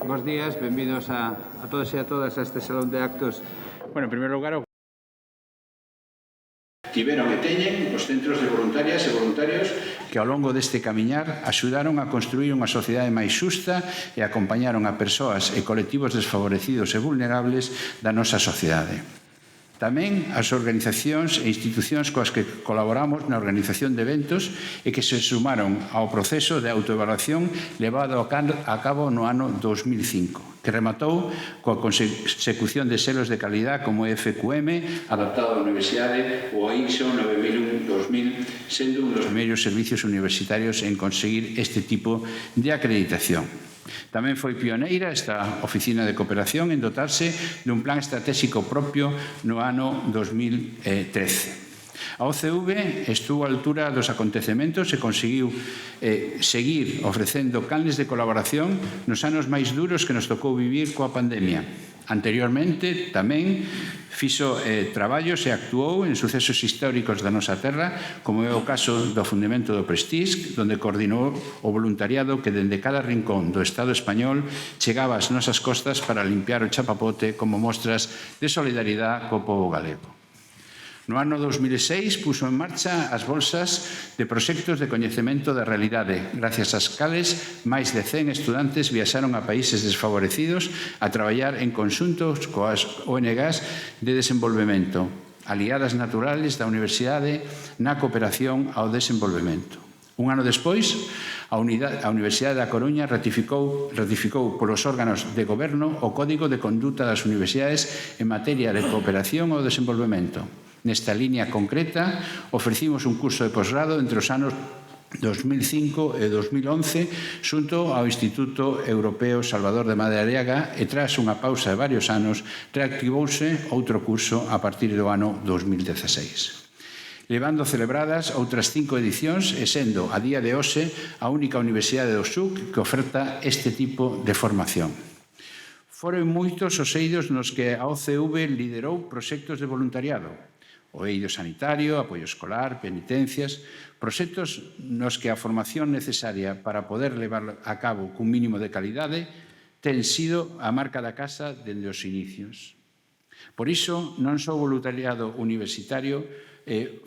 Bos días, benvidos a todos e a todas a este Salón de Actos. Bueno, en primeiro lugar, tiveron e teñen os centros de voluntarias e voluntarios que ao longo deste camiñar axudaron a construir unha sociedade máis xusta e acompañaron a persoas e colectivos desfavorecidos e vulnerables da nosa sociedade. Tamén as organizacións e institucións coas que colaboramos na organización de eventos e que se sumaron ao proceso de autoevaluación levado a cabo no ano 2005, que rematou coa consecución de selos de calidad como FQM, adaptado á Universidade, ou a ISO 9001-2000, sendo un dos primeiros servicios universitarios en conseguir este tipo de acreditación. Tamén foi pioneira esta Oficina de Cooperación en dotarse dun plan estratégico propio no ano 2013. A OCV estuvo á altura dos acontecementos e conseguiu seguir ofrecendo canles de colaboración nos anos máis duros que nos tocou vivir coa pandemia. Anteriormente, tamén fixo traballos e actuou en sucesos históricos da nosa terra, como é o caso do fundamento do Prestige, onde coordinou o voluntariado que dende cada rincón do Estado español chegaba ás nosas costas para limpiar o chapapote como mostras de solidaridade co povo galego. No ano 2006 puso en marcha as bolsas de proxectos de coñecemento da realidade, gracias ás cales máis de 100 estudantes viaxaron a países desfavorecidos a traballar en conxuntos coas ONGs de desenvolvemento, aliadas naturales da Universidade na cooperación ao desenvolvemento. Un ano despois, a Universidade da Coruña ratificou polos órganos de goberno o Código de Conduta das Universidades en materia de cooperación ao desenvolvemento. Nesta línea concreta, ofrecimos un curso de posgrado entre os anos 2005 e 2011 xunto ao Instituto Europeo Salvador de Madariaga e tras unha pausa de varios anos reactivouse outro curso a partir do ano 2016. Levando celebradas outras 5 edicións e sendo a día de hoxe a única Universidade do SUC que oferta este tipo de formación. Foron moitos os eidos nos que a OCV liderou proxectos de voluntariado, o eido sanitario, apoio escolar, penitencias, proxectos nos que a formación necesaria para poder levar a cabo cun mínimo de calidade ten sido a marca da casa dende os inicios. Por iso, non só o voluntariado universitario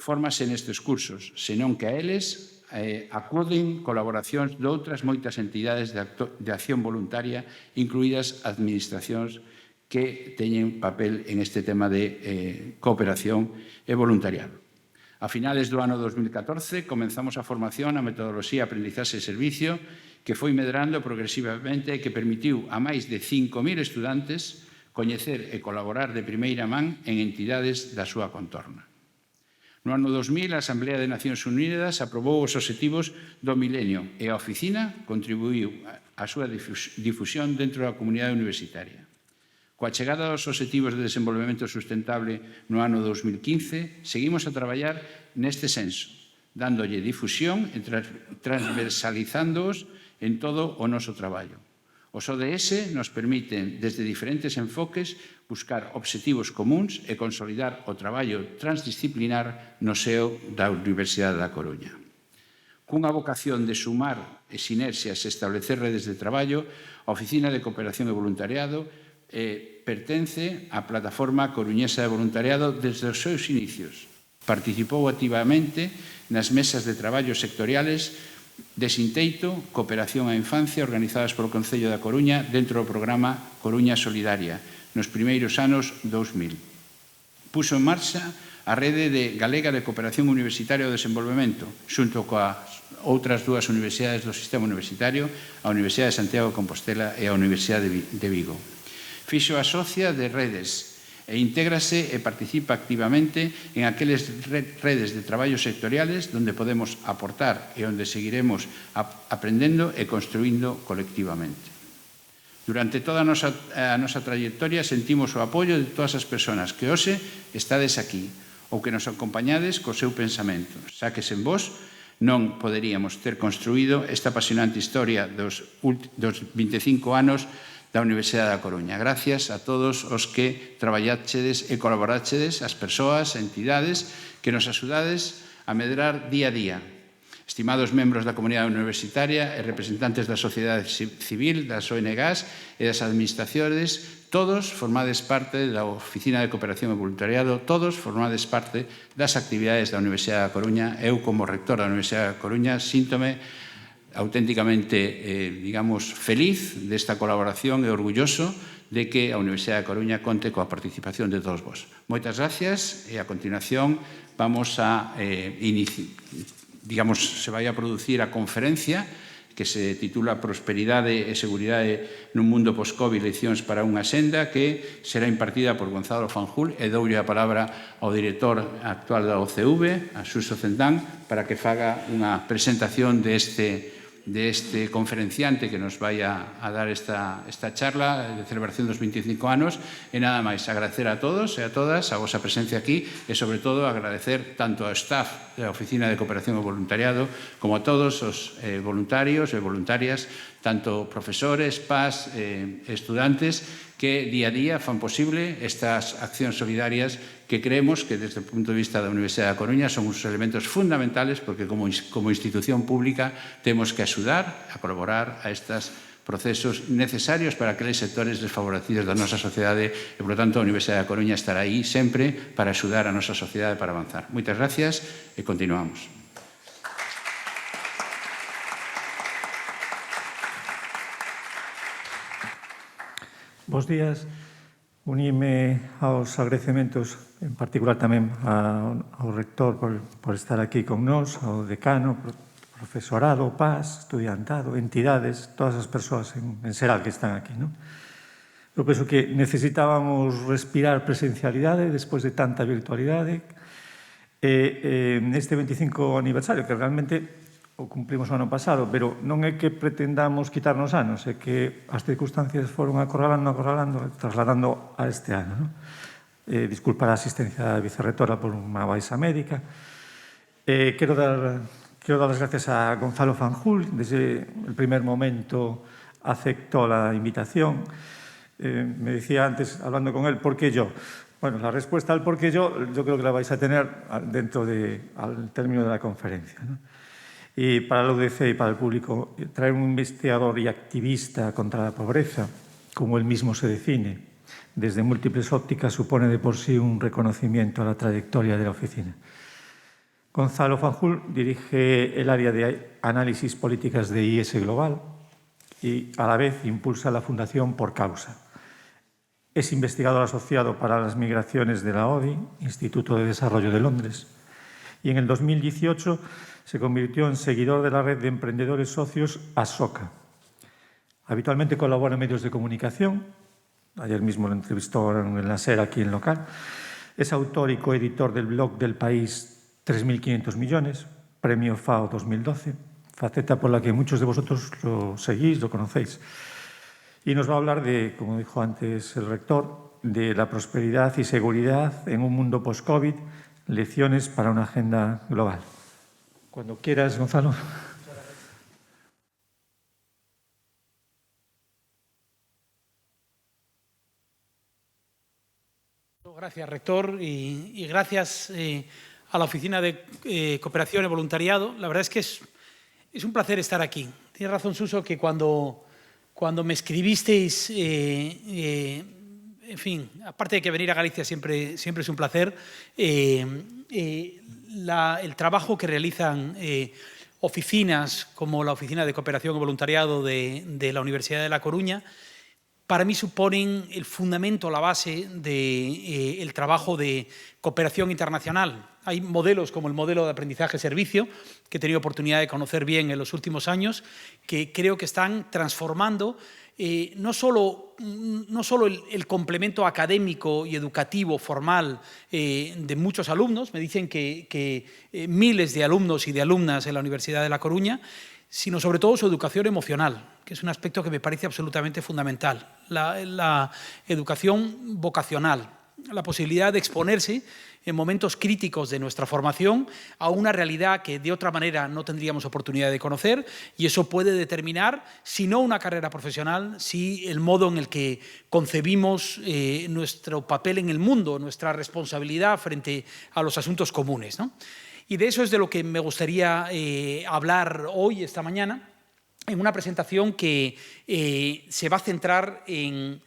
fórmase nestes cursos, senón que a eles acuden colaboracións de outras moitas entidades de acción voluntaria, incluídas administracións que teñen papel en este tema de cooperación e voluntariado. A finales do ano 2014 comenzamos a formación na metodoloxía aprendizaxe e servicio que foi medrando progresivamente e que permitiu a máis de 5.000 estudantes coñecer e colaborar de primeira man en entidades da súa contorna. No ano 2000, a Asamblea de Nacións Unidas aprobou os obxectivos do milenio e a oficina contribuiu á súa difusión dentro da comunidade universitaria. Coa chegada dos Obxectivos de Desenvolvemento Sustentable no ano 2015, seguimos a traballar neste senso, dándolle difusión e transversalizándoos en todo o noso traballo. Os ODS nos permiten, desde diferentes enfoques, buscar obxectivos comuns e consolidar o traballo transdisciplinar no seo da Universidade da Coruña. Cunha vocación de sumar sinerxias e establecer redes de traballo, a Oficina de Cooperación e Voluntariado pertence á Plataforma Coruñesa de Voluntariado desde os seus inicios. Participou activamente nas mesas de traballo sectoriales de Sinteito, Cooperación á Infancia, organizadas polo Concello da Coruña dentro do programa Coruña Solidaria, nos primeiros anos 2000. Puso en marcha a Rede Galega de Cooperación Universitaria ao Desenvolvemento, xunto coas outras dúas universidades do sistema universitario, a Universidade de Santiago de Compostela e a Universidade de Vigo. Fixo a socia de redes e intégrase e participa activamente en aqueles redes de traballo sectoriales onde podemos aportar e onde seguiremos aprendendo e construindo colectivamente. Durante toda a nosa trayectoria sentimos o apoio de todas as persoas que hoxe estades aquí ou que nos acompañades co seu pensamento. Xa que sen vos non poderíamos ter construído esta apasionante historia dos 25 anos da Universidade da Coruña. Gracias a todos os que traballachedes e colaborachedes, as persoas, entidades, que nos axudades a medrar día a día. Estimados membros da comunidade universitaria e representantes da sociedade civil, das ONGs e das administraciones, todos formades parte da Oficina de Cooperación e Voluntariado, todos formades parte das actividades da Universidade da Coruña. Eu, como rector da Universidade da Coruña, síntome auténticamente, feliz desta colaboración e orgulloso de que a Universidade da Coruña conte coa participación de todos vos. Moitas gracias e, a continuación, vamos a se vai a producir a conferencia que se titula Prosperidade e Seguridade nun mundo post-Covid, leccións para unha senda, que será impartida por Gonzalo Fanjul, e doulle a palabra ao director actual da OCV, a Suso Cendán, para que faga unha presentación deste conferenciante que nos vai a dar esta charla de celebración dos 25 anos. E nada máis, agradecer a todos e a todas a vosa presencia aquí e, sobre todo, agradecer tanto ao staff da Oficina de Cooperación e Voluntariado como a todos os voluntarios e voluntarias, tanto profesores, PAS, estudantes, que día a día fan posible estas accións solidarias que creemos que, desde o punto de vista da Universidade da Coruña, son uns elementos fundamentales, porque como institución pública temos que axudar a colaborar a estes procesos necesarios para aqueles sectores desfavorecidos da nosa sociedade e, por lo tanto, a Universidade da Coruña estará aí sempre para axudar a nosa sociedade para avanzar. Moitas gracias e continuamos. Bos días. Unime aos agradecementos, en particular tamén ao rector por estar aquí con nós, ao decano, profesorado, PAS, estudiantado, entidades, todas as persoas en xeral que están aquí. Eu penso que necesitábamos respirar presencialidade despois de tanta virtualidade. Neste 25 aniversario, que realmente o cumplimos o ano pasado, pero non é que pretendamos quitarnos anos, é que as circunstancias foron acorralando, trasladando a este ano. Disculpar a asistencia da vicerrectora por unha baixa médica. Quero dar las gracias a Gonzalo Fanjul. Desde el primer momento aceptó la invitación. Me decía antes, hablando con él, ¿por qué yo? Bueno, la respuesta al por qué yo creo que la vais a tener al término de la conferencia, Y para la UDC y para el público, traer un investigador y activista contra la pobreza, como él mismo se define, desde múltiples ópticas, supone de por sí un reconocimiento a la trayectoria de la oficina. Gonzalo Fanjul dirige el área de análisis políticas de IS Global y, a la vez, impulsa la Fundación Por Causa. Es investigador asociado para las migraciones de la ODI, Instituto de Desarrollo de Londres, y en el 2018 se convirtió en seguidor de la red de emprendedores socios ASOCA. Habitualmente colabora en medios de comunicación. Ayer mismo lo entrevistó en la SER, aquí en local. Es autor y coeditor del blog del País 3.500 millones, premio FAO 2012, faceta por la que muchos de vosotros lo seguís, lo conocéis. Y nos va a hablar de, como dijo antes el rector, de la prosperidad y seguridad en un mundo post-COVID, lecciones para una agenda global. Cuando quieras, Gonzalo. Gracias, rector, y gracias a la Oficina de Cooperación y Voluntariado. La verdad es que es un placer estar aquí. Tienes razón, Suso, que cuando me escribisteis, en fin, aparte de que venir a Galicia siempre es un placer, el trabajo que realizan oficinas como la Oficina de Cooperación y Voluntariado de la Universidad de La Coruña, para mí suponen el fundamento, la base del trabajo de cooperación internacional. Hay modelos como el modelo de aprendizaje-servicio, que he tenido oportunidad de conocer bien en los últimos años, que creo que están transformando no solo el complemento académico y educativo formal de muchos alumnos, me dicen que miles de alumnos y de alumnas en la Universidad de La Coruña, sino sobre todo su educación emocional, que es un aspecto que me parece absolutamente fundamental. La educación vocacional, la posibilidad de exponerse en momentos críticos de nuestra formación a una realidad que de otra manera no tendríamos oportunidad de conocer, y eso puede determinar, si no una carrera profesional, si el modo en el que concebimos nuestro papel en el mundo, nuestra responsabilidad frente a los asuntos comunes, ¿no? Y de eso es de lo que me gustaría hablar hoy, esta mañana, en una presentación que se va a centrar en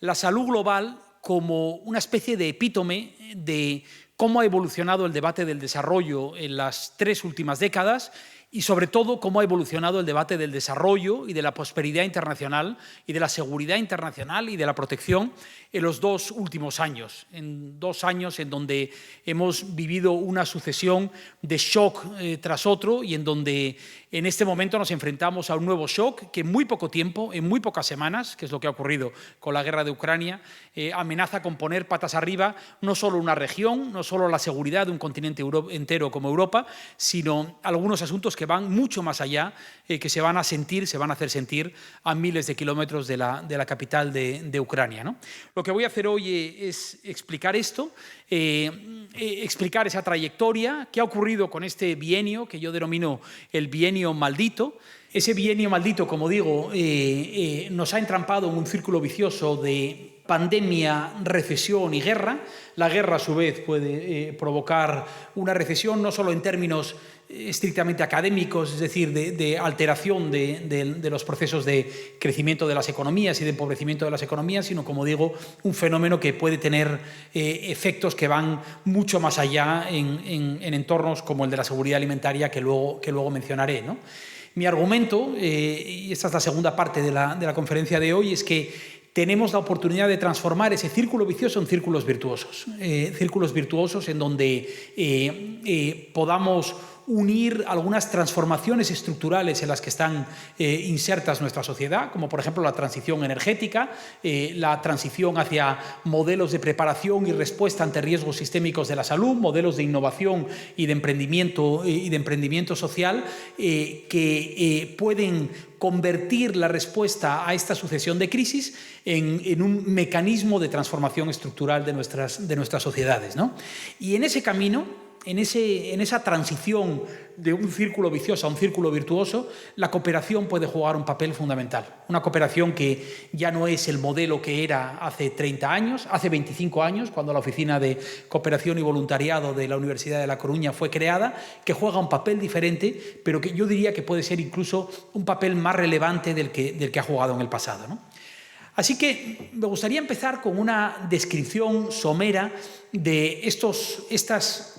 la salud global como una especie de epítome de cómo ha evolucionado el debate del desarrollo en las 3 últimas décadas y, sobre todo, cómo ha evolucionado el debate del desarrollo y de la prosperidad internacional y de la seguridad internacional y de la protección en los 2 últimos años, en 2 años en donde hemos vivido una sucesión de shock tras otro y en donde en este momento nos enfrentamos a un nuevo shock que en muy poco tiempo, en muy pocas semanas, que es lo que ha ocurrido con la guerra de Ucrania, amenaza con poner patas arriba no solo una región, no solo la seguridad de un continente entero como Europa, sino algunos asuntos que van mucho más allá, que se van a hacer sentir a miles de kilómetros de la capital de Ucrania, ¿no? Lo que voy a hacer hoy es explicar esto, explicar esa trayectoria, qué ha ocurrido con este bienio, que yo denomino el bienio maldito. Ese bienio maldito, como digo, nos ha entrampado en un círculo vicioso de pandemia, recesión y guerra. La guerra, a su vez, puede provocar una recesión, no solo en términos estrictamente académicos, es decir, de alteración de los procesos de crecimiento de las economías y de empobrecimiento de las economías, sino, como digo, un fenómeno que puede tener efectos que van mucho más allá en entornos como el de la seguridad alimentaria que luego mencionaré, ¿no? Mi argumento, y esta es la segunda parte de la conferencia de hoy, es que tenemos la oportunidad de transformar ese círculo vicioso en círculos virtuosos en donde podamos unir algunas transformaciones estructurales en las que están insertas nuestra sociedad, como por ejemplo la transición energética, la transición hacia modelos de preparación y respuesta ante riesgos sistémicos de la salud, modelos de innovación y de emprendimiento social que pueden convertir la respuesta a esta sucesión de crisis en un mecanismo de transformación estructural de nuestras sociedades, ¿no? Y en ese camino, en esa transición de un círculo vicioso a un círculo virtuoso, la cooperación puede jugar un papel fundamental. Una cooperación que ya no es el modelo que era hace 30 años, hace 25 años, cuando la Oficina de Cooperación y Voluntariado de la Universidad de La Coruña fue creada, que juega un papel diferente, pero que yo diría que puede ser incluso un papel más relevante del que ha jugado en el pasado, ¿no? Así que me gustaría empezar con una descripción somera de estas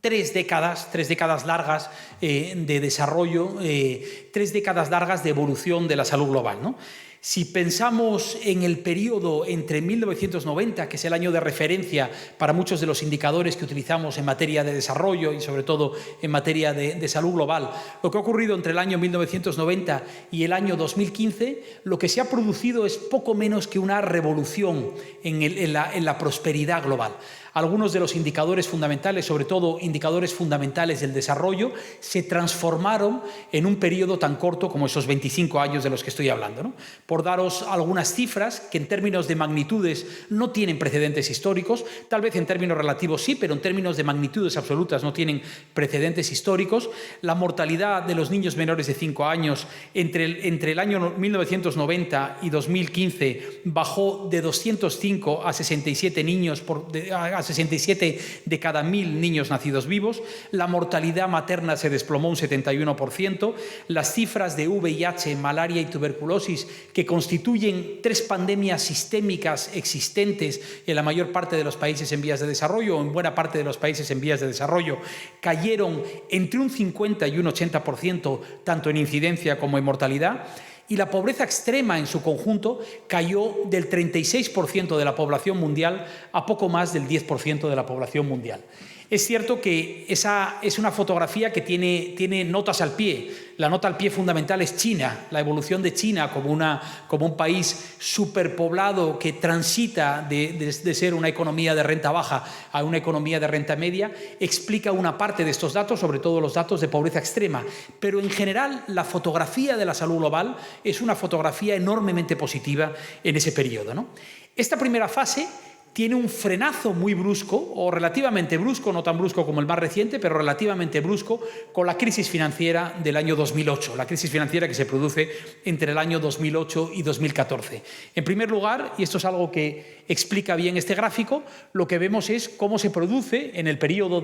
3 décadas largas de desarrollo, 3 décadas largas de evolución de la salud global, ¿no? Si pensamos en el periodo entre 1990, que es el año de referencia para muchos de los indicadores que utilizamos en materia de desarrollo y sobre todo en materia de salud global, lo que ha ocurrido entre el año 1990 y el año 2015, lo que se ha producido es poco menos que una revolución en la prosperidad global. Algunos de los indicadores fundamentales, sobre todo indicadores fundamentales del desarrollo, se transformaron en un periodo tan corto como esos 25 años de los que estoy hablando, ¿no? Por daros algunas cifras que en términos de magnitudes no tienen precedentes históricos, tal vez en términos relativos sí, pero en términos de magnitudes absolutas no tienen precedentes históricos. La mortalidad de los niños menores de 5 años entre el año 1990 y 2015 bajó de 205 a 67 niños a 67 de cada 1000 niños nacidos vivos. La mortalidad materna se desplomó un 71%. Las cifras de VIH, malaria y tuberculosis, que constituyen 3 pandemias sistémicas existentes en la mayor parte de los países en vías de desarrollo o en buena parte de los países en vías de desarrollo, cayeron entre un 50 y un 80% tanto en incidencia como en mortalidad. Y la pobreza extrema en su conjunto cayó del 36% de la población mundial a poco más del 10% de la población mundial. Es cierto que esa es una fotografía que tiene notas al pie. La nota al pie fundamental es China, la evolución de China como un país superpoblado que transita de ser una economía de renta baja a una economía de renta media, explica una parte de estos datos, sobre todo los datos de pobreza extrema. Pero en general la fotografía de la salud global es una fotografía enormemente positiva en ese periodo, ¿no? Esta primera fase tiene un frenazo muy brusco, o relativamente brusco, no tan brusco como el más reciente, pero relativamente brusco, con la crisis financiera del año 2008, la crisis financiera que se produce entre el año 2008 y 2014. En primer lugar, y esto es algo que explica bien este gráfico, lo que vemos es cómo se produce en el periodo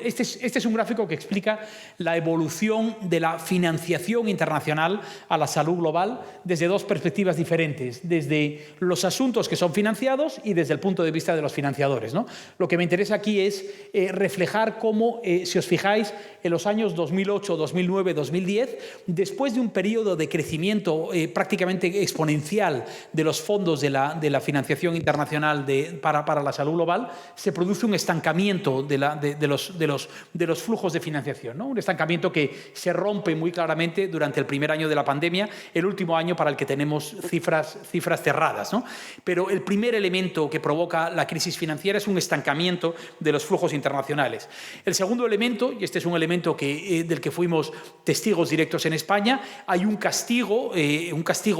este es un gráfico que explica la evolución de la financiación internacional a la salud global desde dos perspectivas diferentes, desde los asuntos que son financiados y desde el punto de vista de los financiadores, ¿no? Lo que me interesa aquí es reflejar cómo, si os fijáis, en los años 2008, 2009, 2010, después de un periodo de crecimiento prácticamente exponencial de los fondos de la financiación internacional para la salud global, se produce un estancamiento de los flujos de financiación, ¿no? Un estancamiento que se rompe muy claramente durante el primer año de la pandemia, el último año para el que tenemos cifras cerradas, ¿no? Pero el primer elemento que provoca la crisis financiera es un estancamiento de los flujos internacionales. El segundo elemento, y este es un elemento del que fuimos testigos directos en España, hay un castigo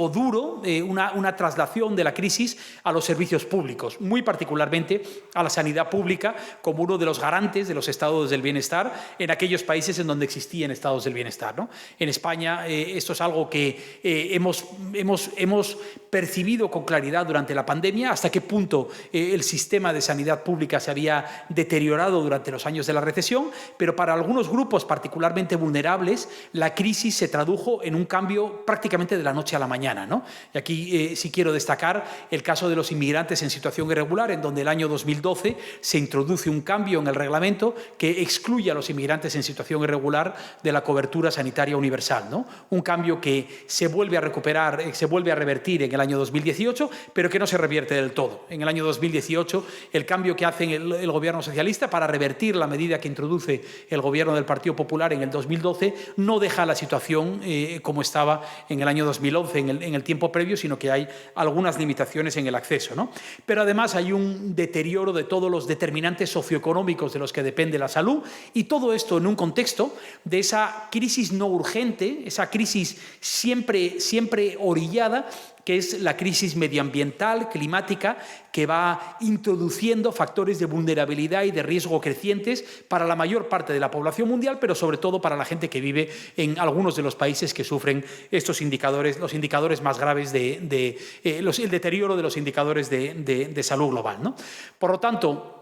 duro, una traslación de la crisis a los servicios públicos, muy particularmente a la sanidad pública como uno de los garantes de los estados del bienestar en aquellos países en donde existían estados del bienestar, ¿no? En España esto es algo que hemos percibido con claridad durante la pandemia, hasta qué punto el sistema de sanidad pública se había deteriorado durante los años de la recesión, pero para algunos grupos particularmente vulnerables la crisis se tradujo en un cambio prácticamente de la noche a la mañana, ¿no? Y aquí sí quiero destacar el caso de los inmigrantes en situación irregular, en donde el año 2012 se introduce un cambio en el reglamento que excluye a los inmigrantes en situación irregular de la cobertura sanitaria universal, ¿no? Un cambio que se vuelve a recuperar, se vuelve a revertir en el año 2018, pero que no se revierte del todo. En el año 2018, el cambio que hace el gobierno socialista para revertir la medida que introduce el gobierno del Partido Popular en el 2012 no deja la situación como estaba en el año 2011, en el tiempo previo, sino que hay algunas limitaciones en el acceso, ¿no? Pero además hay un deterioro de todos los determinantes socioeconómicos de los que depende la salud, y todo esto en un contexto de esa crisis no urgente, esa crisis siempre orillada, que es la crisis medioambiental, climática, que va introduciendo factores de vulnerabilidad y de riesgo crecientes para la mayor parte de la población mundial, pero sobre todo para la gente que vive en algunos de los países que sufren estos indicadores, los indicadores más graves el deterioro de los indicadores de salud global, ¿no? Por lo tanto,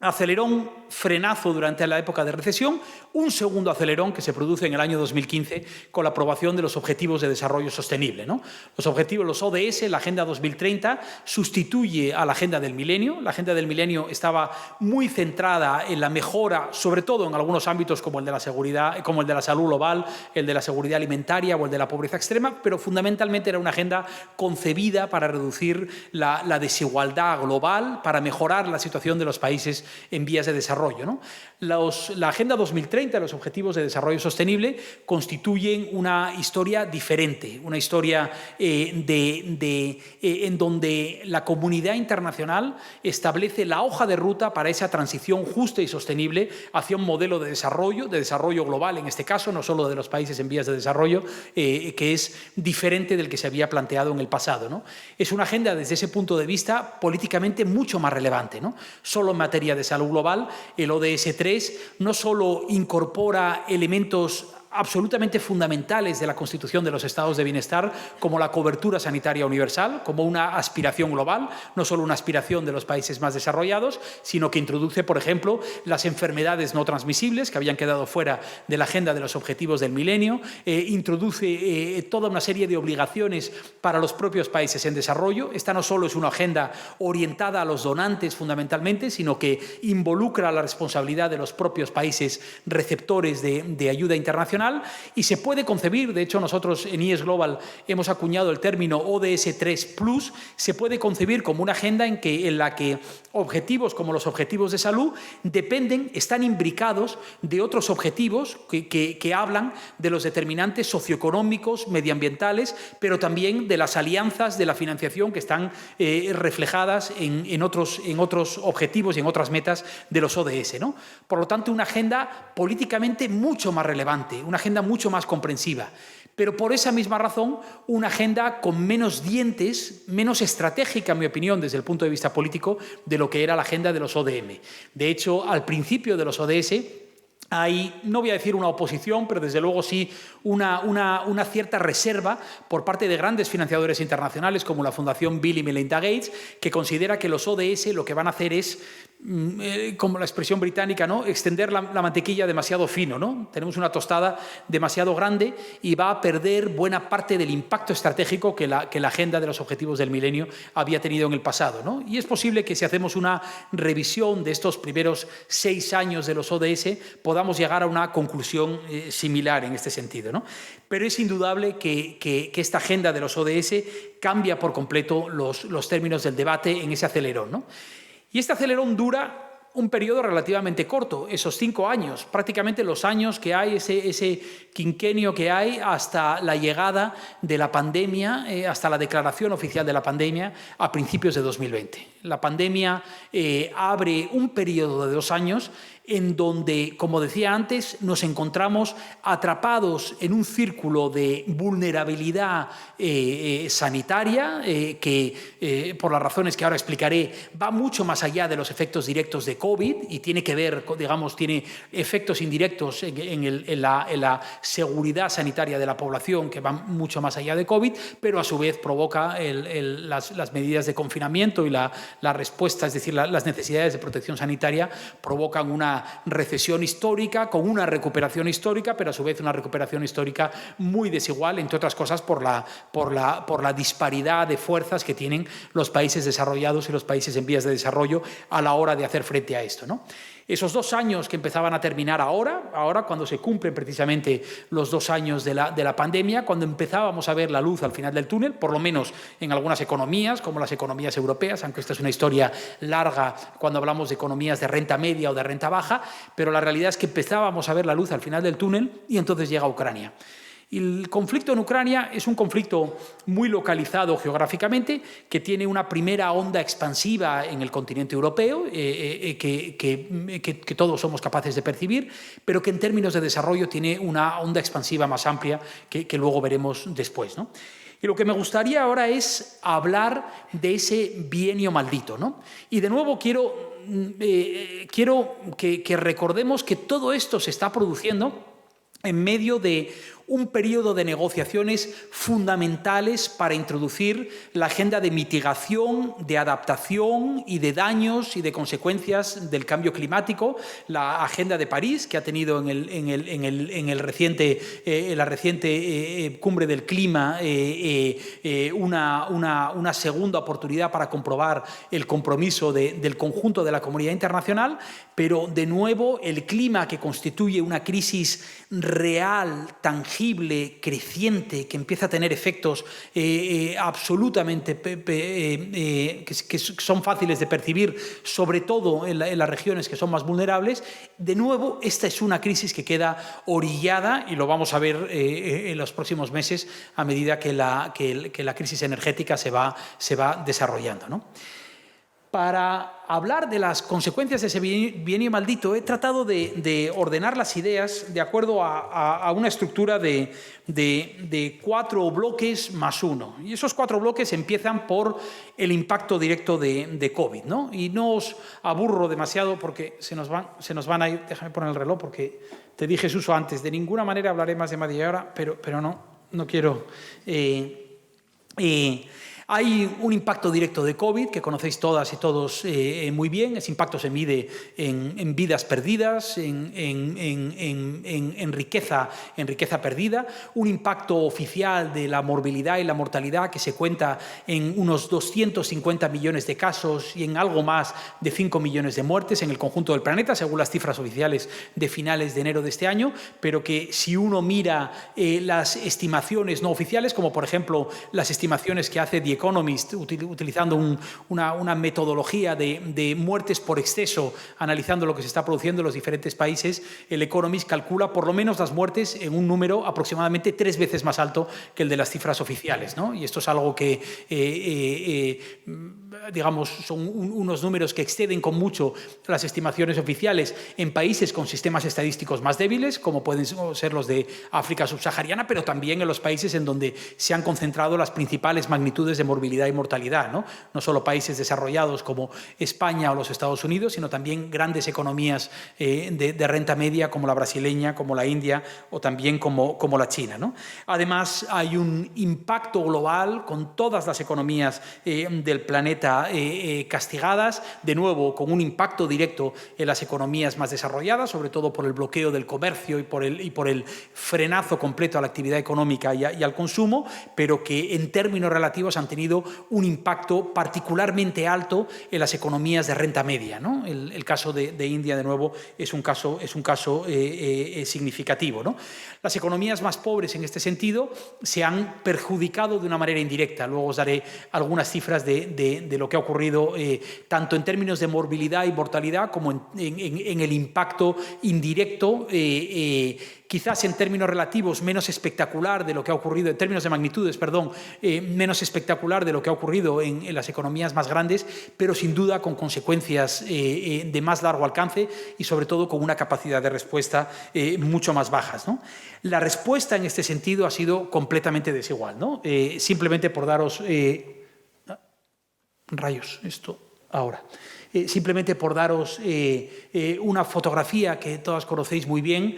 acelerón, frenazo durante la época de recesión, un segundo acelerón que se produce en el año 2015 con la aprobación de los Objetivos de Desarrollo Sostenible, ¿no? Los objetivos, los ODS, la Agenda 2030, sustituye a la Agenda del Milenio. La Agenda del Milenio estaba muy centrada en la mejora, sobre todo en algunos ámbitos como el de la seguridad, como el de la salud global, el de la seguridad alimentaria o el de la pobreza extrema, pero fundamentalmente era una agenda concebida para reducir la desigualdad global, para mejorar la situación de los países en vías de desarrollo, ¿no? La Agenda 2030, los Objetivos de Desarrollo Sostenible, constituyen una historia diferente, una historia en donde la comunidad internacional establece la hoja de ruta para esa transición justa y sostenible hacia un modelo de desarrollo global, en este caso, no solo de los países en vías de desarrollo, que es diferente del que se había planteado en el pasado, ¿no? Es una agenda, desde ese punto de vista, políticamente mucho más relevante, ¿no? Solo en materia de salud global, el ODS 3 no solo incorpora elementos absolutamente fundamentales de la constitución de los estados de bienestar, como la cobertura sanitaria universal, como una aspiración global, no solo una aspiración de los países más desarrollados, sino que introduce, por ejemplo, las enfermedades no transmisibles que habían quedado fuera de la agenda de los objetivos del milenio, introduce toda una serie de obligaciones para los propios países en desarrollo. Esta no solo es una agenda orientada a los donantes fundamentalmente, sino que involucra la responsabilidad de los propios países receptores de ayuda internacional, y se puede concebir, de hecho nosotros en IES Global hemos acuñado el término ODS 3+, se puede concebir como una agenda en la que objetivos como los objetivos de salud están imbricados de otros objetivos que hablan de los determinantes socioeconómicos, medioambientales, pero también de las alianzas de la financiación que están reflejadas en otros objetivos y en otras metas de los ODS, ¿no? Por lo tanto, una agenda políticamente mucho más relevante, una agenda mucho más comprensiva. pero por esa misma razón una agenda con menos dientes, menos estratégica, en mi opinión, desde el punto de vista político, de lo que era la agenda de los ODM. De hecho, al principio de los ODS hay, no voy a decir una oposición, pero desde luego sí una cierta reserva por parte de grandes financiadores internacionales como la Fundación Bill y Melinda Gates, que considera que los ODS lo que van a hacer es, como la expresión británica, ¿no?, extender la mantequilla demasiado fino, ¿no? Tenemos una tostada demasiado grande y va a perder buena parte del impacto estratégico que la agenda de los objetivos del milenio había tenido en el pasado, ¿no? Y es posible que si hacemos una revisión de estos primeros 6 años de los ODS podamos llegar a una conclusión similar en este sentido, ¿no? Pero es indudable que esta agenda de los ODS cambia por completo los términos del debate en ese acelerón, ¿no? Y este acelerón dura un periodo relativamente corto, esos 5 años, prácticamente los años que hay, ese quinquenio que hay hasta la llegada de la pandemia, hasta la declaración oficial de la pandemia a principios de 2020. La pandemia abre un periodo de 2 años en donde, como decía antes, nos encontramos atrapados en un círculo de vulnerabilidad sanitaria que, por las razones que ahora explicaré, va mucho más allá de los efectos directos de COVID y tiene que ver, digamos, tiene efectos indirectos en la seguridad sanitaria de la población que van mucho más allá de COVID, pero a su vez provoca las medidas de confinamiento y la respuesta, es decir, las necesidades de protección sanitaria provocan una recesión histórica con una recuperación histórica, pero a su vez una recuperación histórica muy desigual, entre otras cosas por la disparidad de fuerzas que tienen los países desarrollados y los países en vías de desarrollo a la hora de hacer frente a esto, ¿no? Esos 2 años que empezaban a terminar ahora cuando se cumplen precisamente los 2 años de la pandemia, cuando empezábamos a ver la luz al final del túnel, por lo menos en algunas economías, como las economías europeas, aunque esta es una historia larga cuando hablamos de economías de renta media o de renta baja, pero la realidad es que empezábamos a ver la luz al final del túnel y entonces llega Ucrania. Y el conflicto en Ucrania es un conflicto muy localizado geográficamente, que tiene una primera onda expansiva en el continente europeo, que todos somos capaces de percibir, pero que en términos de desarrollo tiene una onda expansiva más amplia que luego veremos después, ¿no? Y lo que me gustaría ahora es hablar de ese bienio maldito, ¿no? Y de nuevo quiero que recordemos que todo esto se está produciendo en medio de un periodo de negociaciones fundamentales para introducir la agenda de mitigación, de adaptación y de daños y de consecuencias del cambio climático, la Agenda de París, que ha tenido en la reciente cumbre del clima una segunda oportunidad para comprobar el compromiso del conjunto de la comunidad internacional, pero de nuevo el clima, que constituye una crisis real, tangible, creciente, que empieza a tener efectos absolutamente que son fáciles de percibir, sobre todo en las regiones que son más vulnerables. De nuevo, esta es una crisis que queda orillada, y lo vamos a ver en los próximos meses a medida que la crisis energética se va desarrollando, ¿no? Para hablar de las consecuencias de ese bienio maldito, he tratado de ordenar las ideas de acuerdo a una estructura de 4 bloques más 1. Y esos 4 bloques empiezan por el impacto directo de COVID, ¿no? Y no os aburro demasiado porque se nos van a ir. Déjame poner el reloj porque te dije, Suso, antes, de ninguna manera hablaré más de media hora, pero no quiero... Hay un impacto directo de COVID que conocéis todas y todos muy bien. Ese impacto se mide en vidas perdidas, en riqueza perdida. Un impacto oficial de la morbilidad y la mortalidad que se cuenta en unos 250 millones de casos y en algo más de 5 millones de muertes en el conjunto del planeta, según las cifras oficiales de finales de enero de este año, pero que si uno mira las estimaciones no oficiales, como por ejemplo las estimaciones que hace The Economist, utilizando una metodología de muertes por exceso, analizando lo que se está produciendo en los diferentes países, el Economist calcula por lo menos las muertes en un número aproximadamente 3 veces más alto que el de las cifras oficiales, ¿no? Y esto es algo que, digamos, son unos números que exceden con mucho las estimaciones oficiales en países con sistemas estadísticos más débiles, como pueden ser los de África subsahariana, pero también en los países en donde se han concentrado las principales magnitudes de morbilidad y mortalidad, ¿no? No solo países desarrollados como España o los Estados Unidos, sino también grandes economías de renta media como la brasileña, como la India o también como la China, ¿no? Además, hay un impacto global con todas las economías del planeta castigadas, de nuevo con un impacto directo en las economías más desarrolladas, sobre todo por el bloqueo del comercio y por el frenazo completo a la actividad económica y al consumo, pero que en términos relativos han tenido un impacto particularmente alto en las economías de renta media, ¿no? El caso de India, de nuevo, es un caso significativo, ¿no? Las economías más pobres en este sentido se han perjudicado de una manera indirecta. Luego os daré algunas cifras de lo que ha ocurrido tanto en términos de morbilidad y mortalidad como en el impacto indirecto, quizás en términos relativos menos espectacular de lo que ha ocurrido, en términos de magnitudes, perdón, menos espectacular de lo que ha ocurrido en las economías más grandes, pero sin duda con consecuencias de más largo alcance y sobre todo con una capacidad de respuesta mucho más bajas, ¿no? La respuesta en este sentido ha sido completamente desigual, ¿no? Simplemente por daros... rayos, esto ahora... simplemente por daros una fotografía que todas conocéis muy bien,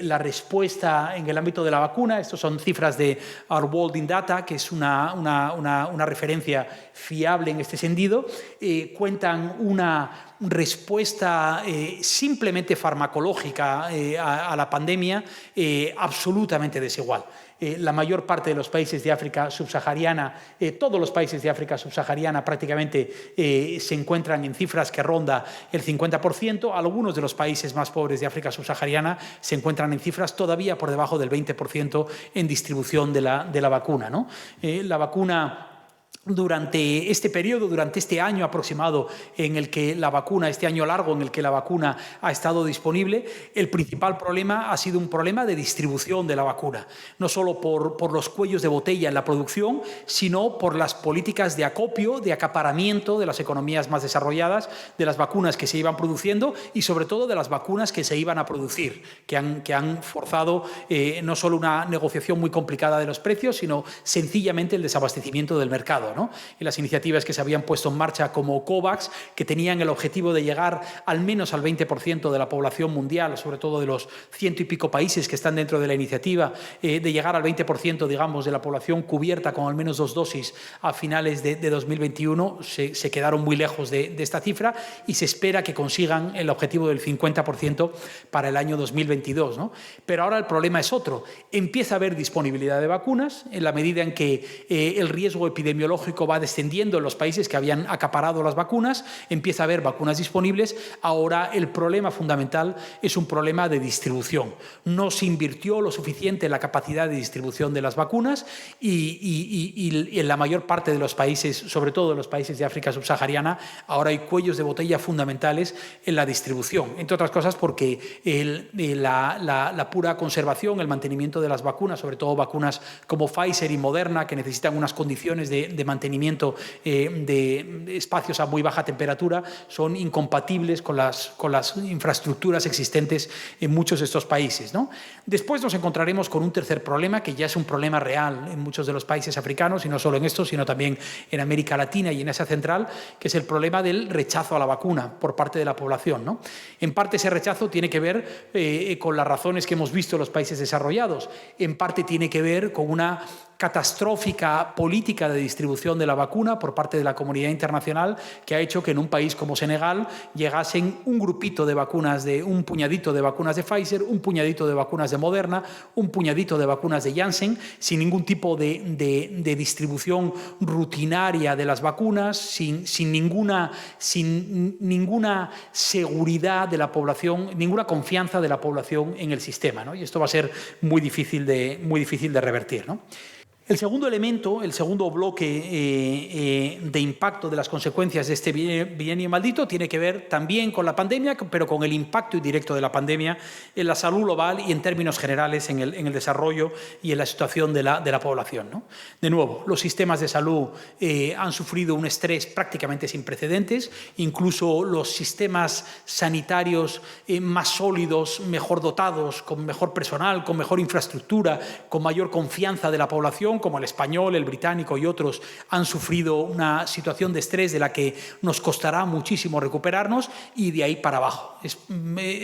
la respuesta en el ámbito de la vacuna. Estos son cifras de Our World in Data, que es una referencia fiable en este sentido. Cuentan una respuesta simplemente farmacológica a la pandemia absolutamente desigual. La mayor parte de los países de África subsahariana, todos los países de África subsahariana prácticamente se encuentran en cifras que ronda el 50%. Algunos de los países más pobres de África subsahariana se encuentran en cifras todavía por debajo del 20% en distribución de la vacuna, ¿no? La vacuna... Durante este periodo, durante este año aproximado en el que la vacuna, este año largo en el que la vacuna ha estado disponible, el principal problema ha sido un problema de distribución de la vacuna. No solo por los cuellos de botella en la producción, sino por las políticas de acopio, de acaparamiento de las economías más desarrolladas, de las vacunas que se iban produciendo y sobre todo de las vacunas que se iban a producir, que han forzado no solo una negociación muy complicada de los precios, sino sencillamente el desabastecimiento del mercado, ¿no? Y las iniciativas que se habían puesto en marcha como COVAX, que tenían el objetivo de llegar al menos al 20% de la población mundial, sobre todo de los 100 y pico países que están dentro de la iniciativa, de llegar al 20%, digamos, de la población cubierta con al menos 2 dosis a finales de 2021, se quedaron muy lejos de esta cifra y se espera que consigan el objetivo del 50% para el año 2022, ¿no? Pero ahora el problema es otro. Empieza a haber disponibilidad de vacunas en la medida en que el riesgo epidemiológico va descendiendo en los países que habían acaparado las vacunas, empieza a haber vacunas disponibles. Ahora el problema fundamental es un problema de distribución. No se invirtió lo suficiente en la capacidad de distribución de las vacunas y en la mayor parte de los países, sobre todo en los países de África subsahariana, ahora hay cuellos de botella fundamentales en la distribución, entre otras cosas porque la pura conservación, el mantenimiento de las vacunas, sobre todo vacunas como Pfizer y Moderna, que necesitan unas condiciones de mantenimiento de espacios a muy baja temperatura, son incompatibles con las infraestructuras existentes en muchos de estos países, ¿no? Después nos encontraremos con un tercer problema, que ya es un problema real en muchos de los países africanos, y no solo en estos, sino también en América Latina y en Asia Central, que es el problema del rechazo a la vacuna por parte de la población, ¿no? En parte ese rechazo tiene que ver con las razones que hemos visto en los países desarrollados, en parte tiene que ver con una catastrófica política de distribución de la vacuna por parte de la comunidad internacional, que ha hecho que en un país como Senegal llegasen un grupito de vacunas, un puñadito de vacunas de Pfizer, un puñadito de vacunas de Moderna, un puñadito de vacunas de Janssen, sin ningún tipo de distribución rutinaria de las vacunas, sin ninguna seguridad de la población, ninguna confianza de la población en el sistema, ¿no? Y esto va a ser muy difícil de revertir, ¿no? El segundo elemento, el segundo bloque de impacto de las consecuencias de este bienio maldito tiene que ver también con la pandemia, pero con el impacto indirecto de la pandemia en la salud global y en términos generales en el desarrollo y en la situación de la población, ¿no? De nuevo, los sistemas de salud han sufrido un estrés prácticamente sin precedentes, incluso los sistemas sanitarios más sólidos, mejor dotados, con mejor personal, con mejor infraestructura, con mayor confianza de la población, como el español, el británico y otros, han sufrido una situación de estrés de la que nos costará muchísimo recuperarnos, y de ahí para abajo. Es,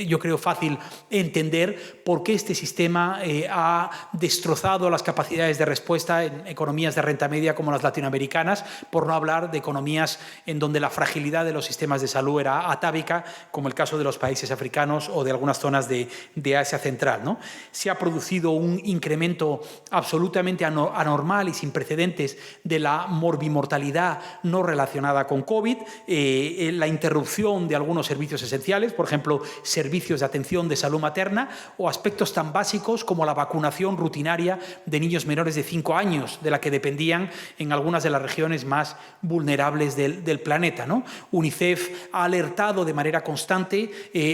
yo creo, fácil entender por qué este sistema ha destrozado las capacidades de respuesta en economías de renta media como las latinoamericanas, por no hablar de economías en donde la fragilidad de los sistemas de salud era atávica, como el caso de los países africanos o de algunas zonas de Asia Central, ¿no? Se ha producido un incremento absolutamente anormal y sin precedentes de la morbimortalidad no relacionada con COVID, la interrupción de algunos servicios esenciales, por ejemplo, servicios de atención de salud materna, o aspectos tan básicos como la vacunación rutinaria de niños menores de 5 años, de la que dependían en algunas de las regiones más vulnerables del planeta, ¿no? UNICEF ha alertado de manera constante,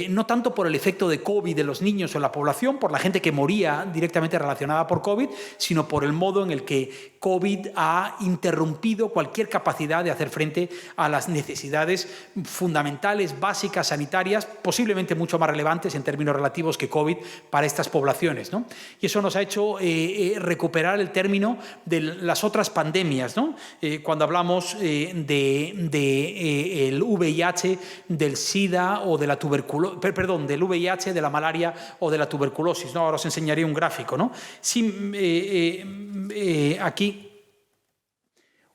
no tanto por el efecto de COVID en los niños o en la población, por la gente que moría directamente relacionada por COVID, sino por el modo en el que COVID ha interrumpido cualquier capacidad de hacer frente a las necesidades fundamentales, básicas, sanitarias, posiblemente mucho más relevantes en términos relativos que COVID para estas poblaciones, ¿no? Y eso nos ha hecho recuperar el término de las otras pandemias, ¿no? Cuando hablamos del VIH, del SIDA o de la tuberculosis, perdón, del VIH, de la malaria o de la tuberculosis, ¿no? Ahora os enseñaré un gráfico, ¿no? Aquí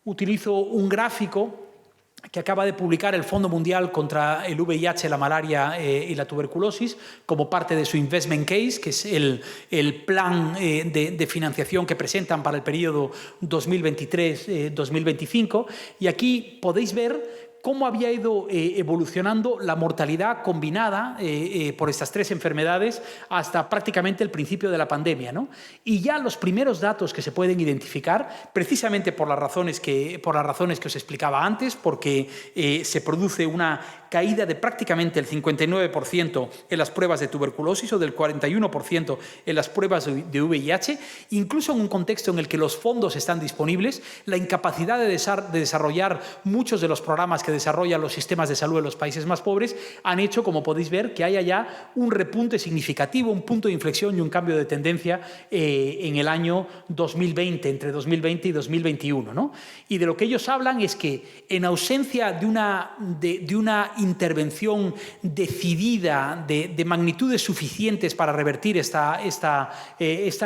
utilizo un gráfico que acaba de publicar el Fondo Mundial contra el VIH, la malaria y la tuberculosis, como parte de su Investment Case, que es el plan de financiación que presentan para el periodo 2023-2025. Y aquí podéis ver cómo había ido evolucionando la mortalidad combinada por estas tres enfermedades hasta prácticamente el principio de la pandemia, ¿no? Y ya los primeros datos que se pueden identificar, precisamente por las razones que os explicaba antes, porque se produce una caída de prácticamente el 59% en las pruebas de tuberculosis o del 41% en las pruebas de VIH, incluso en un contexto en el que los fondos están disponibles, la incapacidad de desarrollar muchos de los programas que desarrollan los sistemas de salud en los países más pobres han hecho, como podéis ver, que haya ya un repunte significativo, un punto de inflexión y un cambio de tendencia en el año 2020, entre 2020 y 2021, ¿no? Y de lo que ellos hablan es que en ausencia de una intervención decidida de magnitudes suficientes para revertir esta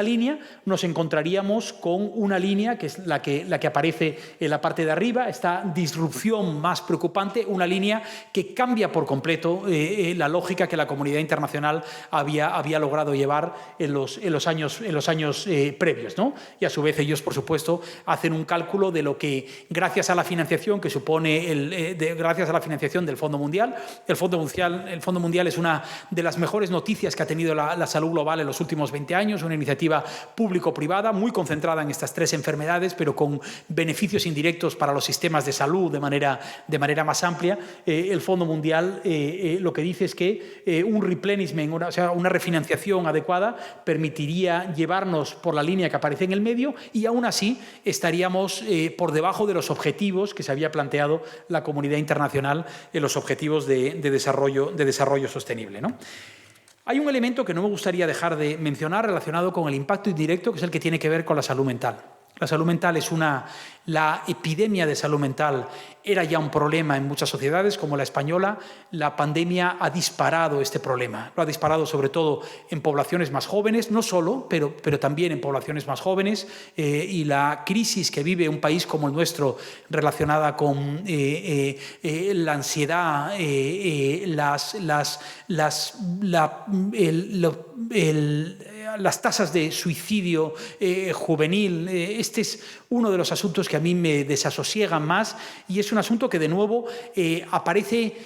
línea, nos encontraríamos con una línea que es la que aparece en la parte de arriba, esta disrupción más preocupante, una línea que cambia por completo la lógica que la comunidad internacional había logrado llevar en los años previos, ¿no? Y a su vez ellos, por supuesto, hacen un cálculo de lo que, gracias a la financiación que supone gracias a la financiación del Fondo Mundial. El Fondo Mundial es una de las mejores noticias que ha tenido la salud global en los últimos 20 años, una iniciativa público-privada muy concentrada en estas tres enfermedades, pero con beneficios indirectos para los sistemas de salud de manera más amplia. El Fondo Mundial lo que dice es que un replenishment, una refinanciación adecuada, permitiría llevarnos por la línea que aparece en el medio, y aún así estaríamos por debajo de los objetivos que se había planteado la comunidad internacional en los objetivos de desarrollo sostenible, ¿no? Hay un elemento que no me gustaría dejar de mencionar relacionado con el impacto indirecto, que es el que tiene que ver con la salud mental. La salud mental la epidemia de salud mental era ya un problema en muchas sociedades, como la española. La pandemia ha disparado este problema. Lo ha disparado sobre todo en poblaciones más jóvenes, no solo, pero también en poblaciones más jóvenes. Y la crisis que vive un país como el nuestro, relacionada con la ansiedad, las tasas de suicidio juvenil. Este es uno de los asuntos que a mí me desasosiegan más, y es un asunto que de nuevo aparece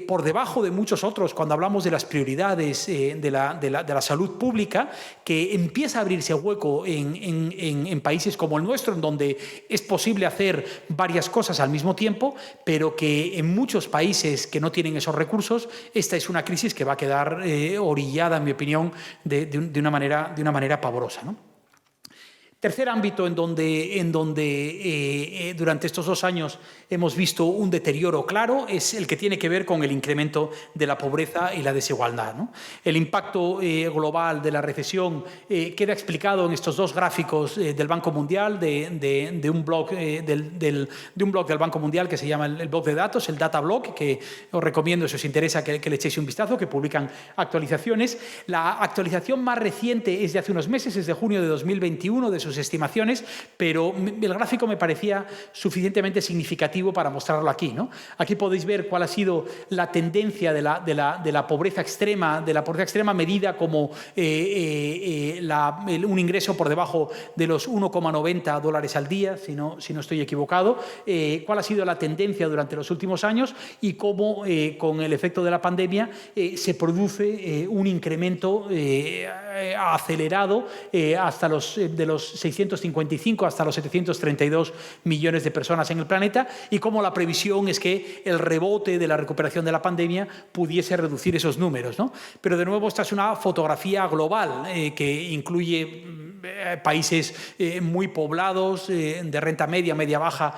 por debajo de muchos otros cuando hablamos de las prioridades de la salud pública, que empieza a abrirse hueco en países como el nuestro, en donde es posible hacer varias cosas al mismo tiempo, pero que en muchos países que no tienen esos recursos, esta es una crisis que va a quedar orillada, en mi opinión, de una manera pavorosa, ¿no? Tercer ámbito en donde durante estos 2 años hemos visto un deterioro claro es el que tiene que ver con el incremento de la pobreza y la desigualdad, ¿no? El impacto global de la recesión queda explicado en estos 2 gráficos del Banco Mundial, de un blog del Banco Mundial que se llama el blog de datos, el Data Blog, que os recomiendo, si os interesa, que le echéis un vistazo, que publican actualizaciones. La actualización más reciente es de hace unos meses, es de junio de 2021, de sus estimaciones, pero el gráfico me parecía suficientemente significativo para mostrarlo aquí, ¿no? Aquí podéis ver cuál ha sido la tendencia de la pobreza extrema, medida como un ingreso por debajo de los $1,90 al día, si no estoy equivocado, cuál ha sido la tendencia durante los últimos años y cómo con el efecto de la pandemia se produce un incremento acelerado hasta de los 655 hasta los 732 millones de personas en el planeta, y cómo la previsión es que el rebote de la recuperación de la pandemia pudiese reducir esos números, ¿no? Pero de nuevo esta es una fotografía global que incluye países muy poblados, de renta media, media-baja,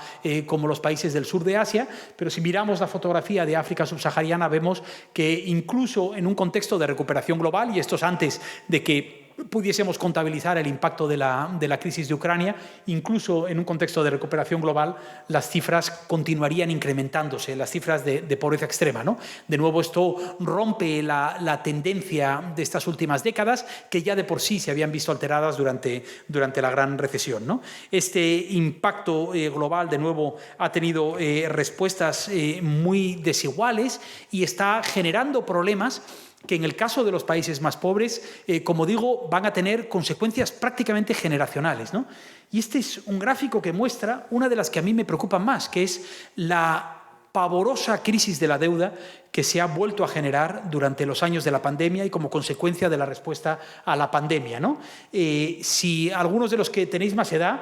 como los países del sur de Asia, pero si miramos la fotografía de África subsahariana vemos que incluso en un contexto de recuperación global, y esto es antes de que pudiésemos contabilizar el impacto de la crisis de Ucrania, incluso en un contexto de recuperación global, las cifras continuarían incrementándose, las cifras de pobreza extrema, ¿no? De nuevo, esto rompe la tendencia de estas últimas décadas, que ya de por sí se habían visto alteradas durante la gran recesión, ¿no? Este impacto global, de nuevo, ha tenido respuestas muy desiguales y está generando problemas que en el caso de los países más pobres, como digo, van a tener consecuencias prácticamente generacionales, ¿no? Y este es un gráfico que muestra una de las que a mí me preocupan más, que es la pavorosa crisis de la deuda que se ha vuelto a generar durante los años de la pandemia y como consecuencia de la respuesta a la pandemia, ¿no? Si algunos de los que tenéis más edad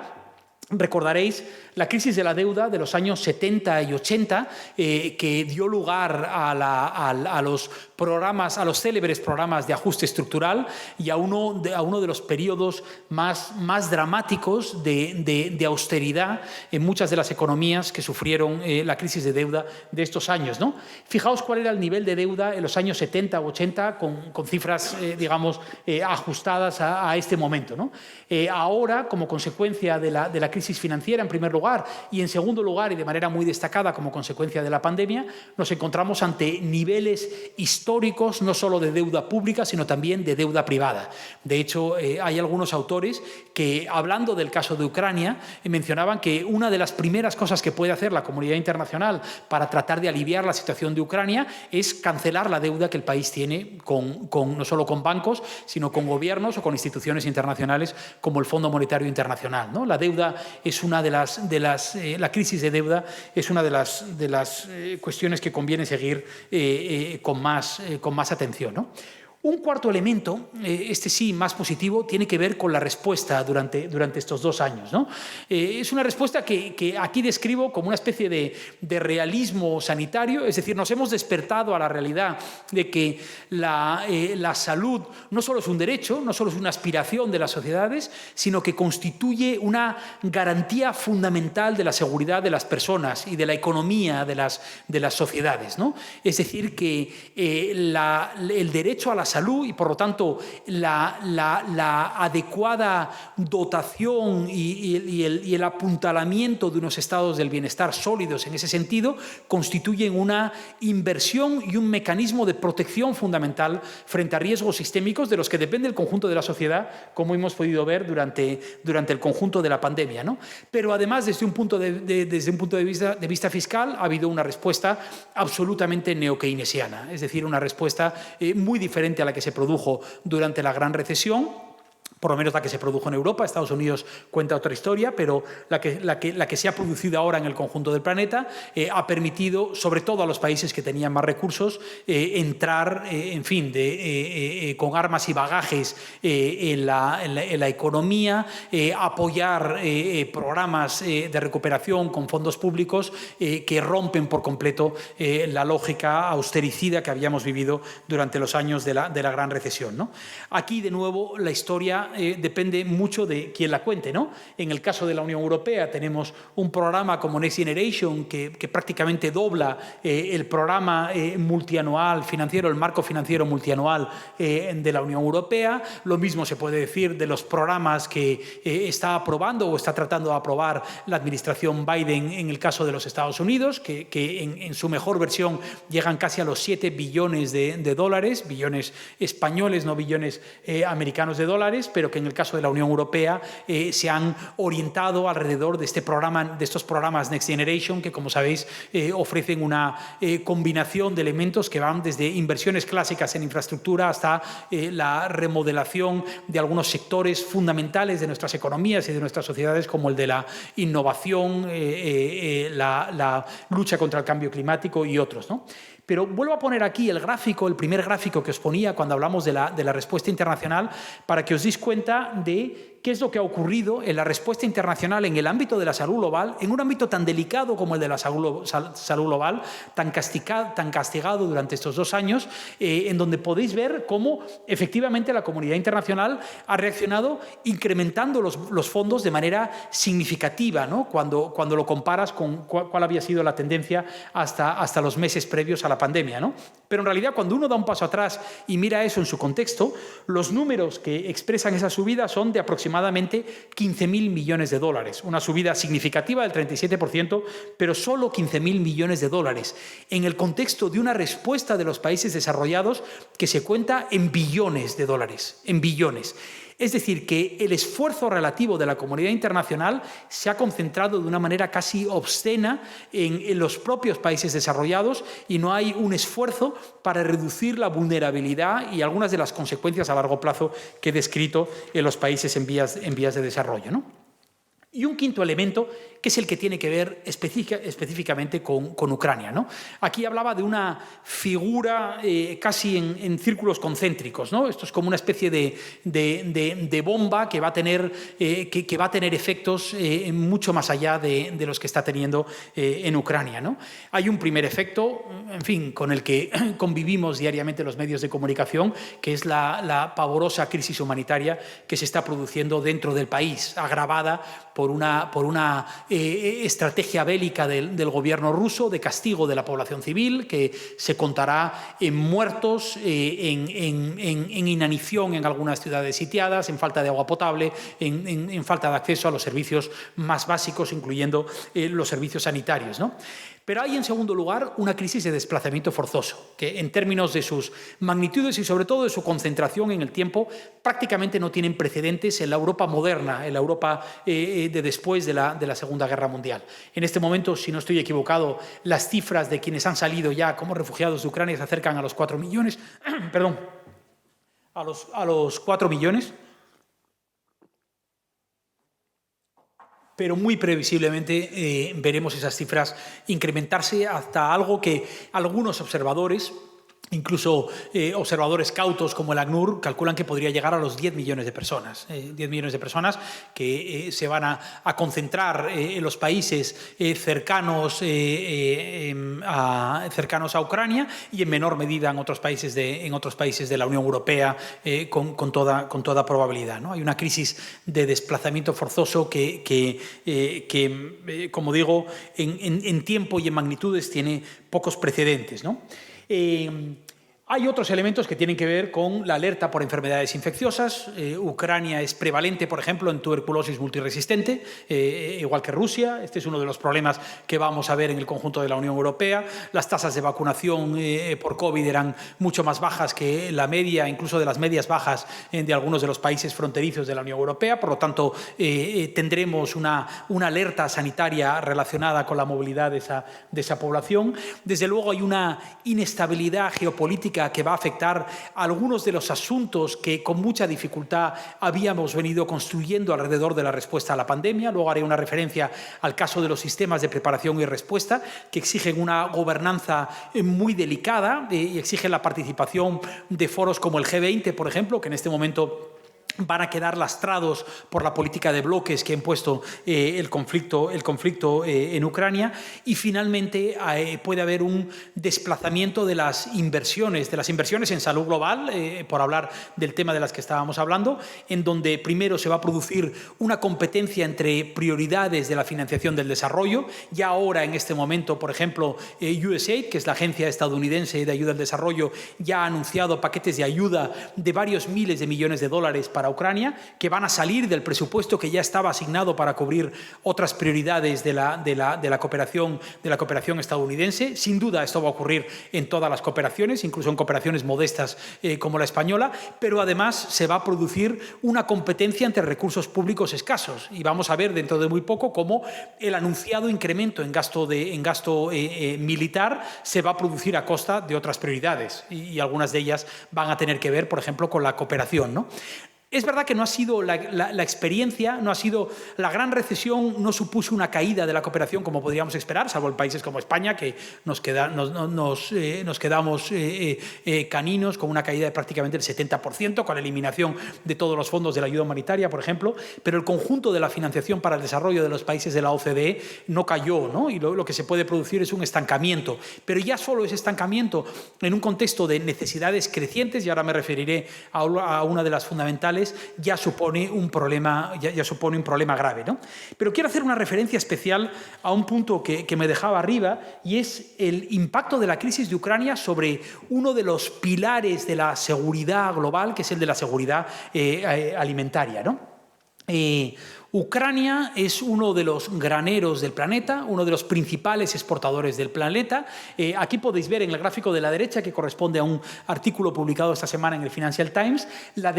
recordaréis la crisis de la deuda de los años 70 y 80, que dio lugar a los célebres programas de ajuste estructural y a uno de los periodos más dramáticos de austeridad en muchas de las economías que sufrieron la crisis de deuda de estos años, ¿no? Fijaos cuál era el nivel de deuda en los años 70 o 80 con cifras, digamos, ajustadas a este momento, ¿no? Ahora, como consecuencia de la crisis financiera, en primer lugar, y en segundo lugar, y de manera muy destacada como consecuencia de la pandemia, nos encontramos ante niveles históricos no solo de deuda pública, sino también de deuda privada. De hecho, hay algunos autores que, hablando del caso de Ucrania, mencionaban que una de las primeras cosas que puede hacer la comunidad internacional para tratar de aliviar la situación de Ucrania es cancelar la deuda que el país tiene no solo con bancos, sino con gobiernos o con instituciones internacionales como el Fondo Monetario Internacional, ¿no? La deuda es una la crisis de deuda es una de las cuestiones que conviene seguir con más atención, ¿no? Un cuarto elemento, este sí más positivo, tiene que ver con la respuesta durante estos 2 años, ¿no? Es una respuesta que aquí describo como una especie de realismo sanitario, es decir, nos hemos despertado a la realidad de que la salud no solo es un derecho, no solo es una aspiración de las sociedades, sino que constituye una garantía fundamental de la seguridad de las personas y de la economía de las sociedades, ¿no? Es decir, que el derecho a la salud y, por lo tanto, la adecuada dotación y el apuntalamiento de unos estados del bienestar sólidos en ese sentido constituyen una inversión y un mecanismo de protección fundamental frente a riesgos sistémicos de los que depende el conjunto de la sociedad, como hemos podido ver durante el conjunto de la pandemia, ¿no? Pero además, desde un punto de vista fiscal, ha habido una respuesta absolutamente neokeynesiana, es decir, una respuesta muy diferente a la que se produjo durante la gran recesión, por lo menos la que se produjo en Europa. Estados Unidos cuenta otra historia, pero la que se ha producido ahora en el conjunto del planeta ha permitido, sobre todo a los países que tenían más recursos, entrar, en fin, con armas y bagajes en la economía, apoyar programas de recuperación con fondos públicos que rompen por completo la lógica austericida que habíamos vivido durante los años de la gran recesión, ¿no? Aquí, de nuevo, la historia depende mucho de quién la cuente, ¿no? En el caso de la Unión Europea tenemos un programa como Next Generation que prácticamente dobla el programa multianual financiero, el marco financiero multianual de la Unión Europea. Lo mismo se puede decir de los programas que está aprobando o está tratando de aprobar la administración Biden en el caso de los Estados Unidos, que en su mejor versión llegan casi a los 7 billones de dólares, billones españoles, no billones americanos de dólares, pero que en el caso de la Unión Europea se han orientado alrededor de estos programas Next Generation, que, como sabéis, ofrecen una combinación de elementos que van desde inversiones clásicas en infraestructura hasta la remodelación de algunos sectores fundamentales de nuestras economías y de nuestras sociedades, como el de la innovación, la lucha contra el cambio climático y otros, ¿no? Pero vuelvo a poner aquí el gráfico, el primer gráfico que os ponía cuando hablamos de la respuesta internacional, para que os deis cuenta de qué es lo que ha ocurrido en la respuesta internacional en el ámbito de la salud global, en un ámbito tan delicado como el de la salud global, tan castigado durante estos 2 años, en donde podéis ver cómo efectivamente la comunidad internacional ha reaccionado incrementando los fondos de manera significativa, ¿no? Cuando lo comparas con cuál había sido la tendencia hasta los meses previos a la pandemia, ¿no? Pero en realidad, cuando uno da un paso atrás y mira eso en su contexto, los números que expresan esa subida son de aproximadamente 15.000 millones de dólares, una subida significativa del 37%, pero solo 15.000 millones de dólares, en el contexto de una respuesta de los países desarrollados que se cuenta en billones de dólares, en billones. Es decir, que el esfuerzo relativo de la comunidad internacional se ha concentrado de una manera casi obscena en los propios países desarrollados y no hay un esfuerzo para reducir la vulnerabilidad y algunas de las consecuencias a largo plazo que he descrito en los países en vías de desarrollo, ¿no? Y un quinto elemento, que es el que tiene que ver específicamente con Ucrania, ¿no? Aquí hablaba de una figura casi en círculos concéntricos, ¿no? Esto es como una especie de bomba que va a tener efectos mucho más allá de los que está teniendo en Ucrania, ¿no? Hay un primer efecto, en fin, con el que convivimos diariamente los medios de comunicación, que es la pavorosa crisis humanitaria que se está produciendo dentro del país, agravada por una estrategia bélica del gobierno ruso de castigo de la población civil, que se contará en muertos, en inanición en algunas ciudades sitiadas, en falta de agua potable, en falta de acceso a los servicios más básicos, incluyendo los servicios sanitarios, ¿no? Pero hay, en segundo lugar, una crisis de desplazamiento forzoso, que en términos de sus magnitudes y sobre todo de su concentración en el tiempo, prácticamente no tienen precedentes en la Europa moderna, en la Europa de después de la Segunda Guerra Mundial. En este momento, si no estoy equivocado, las cifras de quienes han salido ya como refugiados de Ucrania se acercan a los 4 millones, perdón, a los 4 millones. Pero muy previsiblemente veremos esas cifras incrementarse hasta algo que algunos observadores, incluso observadores cautos como el ACNUR, calculan que podría llegar a los 10 millones de personas. 10 millones de personas que se van a concentrar en los países cercanos a Ucrania y en menor medida en otros países de la Unión Europea con toda probabilidad, ¿no? Hay una crisis de desplazamiento forzoso que como digo, en tiempo y en magnitudes tiene pocos precedentes, ¿no? Hay otros elementos que tienen que ver con la alerta por enfermedades infecciosas. Ucrania es prevalente, por ejemplo, en tuberculosis multiresistente, igual que Rusia. Este es uno de los problemas que vamos a ver en el conjunto de la Unión Europea. Las tasas de vacunación por COVID eran mucho más bajas que la media, incluso de las medias bajas de algunos de los países fronterizos de la Unión Europea. Por lo tanto, tendremos una alerta sanitaria relacionada con la movilidad de esa población. Desde luego, hay una inestabilidad geopolítica política que va a afectar a algunos de los asuntos que con mucha dificultad habíamos venido construyendo alrededor de la respuesta a la pandemia. Luego haré una referencia al caso de los sistemas de preparación y respuesta, que exigen una gobernanza muy delicada y exigen la participación de foros como el G20, por ejemplo, que en este momento van a quedar lastrados por la política de bloques que ha impuesto el conflicto en Ucrania. Y finalmente puede haber un desplazamiento de las inversiones en salud global, por hablar del tema de las que estábamos hablando, en donde primero se va a producir una competencia entre prioridades de la financiación del desarrollo. Ya ahora, en este momento, por ejemplo, USAID, que es la agencia estadounidense de ayuda al desarrollo, ya ha anunciado paquetes de ayuda de varios miles de millones de dólares para Ucrania, que van a salir del presupuesto que ya estaba asignado para cubrir otras prioridades de la cooperación estadounidense. Sin duda esto va a ocurrir en todas las cooperaciones, incluso en cooperaciones modestas como la española, pero además se va a producir una competencia entre recursos públicos escasos, y vamos a ver dentro de muy poco cómo el anunciado incremento en gasto militar se va a producir a costa de otras prioridades, y algunas de ellas van a tener que ver, por ejemplo, con la cooperación, ¿no? Es verdad que no ha sido la experiencia, no ha sido la gran recesión, no supuso una caída de la cooperación como podríamos esperar, salvo en países como España, que nos quedamos caninos con una caída de prácticamente el 70%, con la eliminación de todos los fondos de la ayuda humanitaria, por ejemplo, pero el conjunto de la financiación para el desarrollo de los países de la OCDE no cayó, ¿no? Y lo que se puede producir es un estancamiento, pero ya solo ese estancamiento en un contexto de necesidades crecientes, y ahora me referiré a una de las fundamentales, ya supone un problema grave, ¿no? Pero quiero hacer una referencia especial a un punto que me dejaba arriba, y es el impacto de la crisis de Ucrania sobre uno de los pilares de la seguridad global, que es el de la seguridad alimentaria, ¿no? Ucrania es uno de los graneros del planeta, uno de los principales exportadores del planeta. Aquí podéis ver en el gráfico de la derecha, que corresponde a un artículo publicado esta semana en el Financial Times, la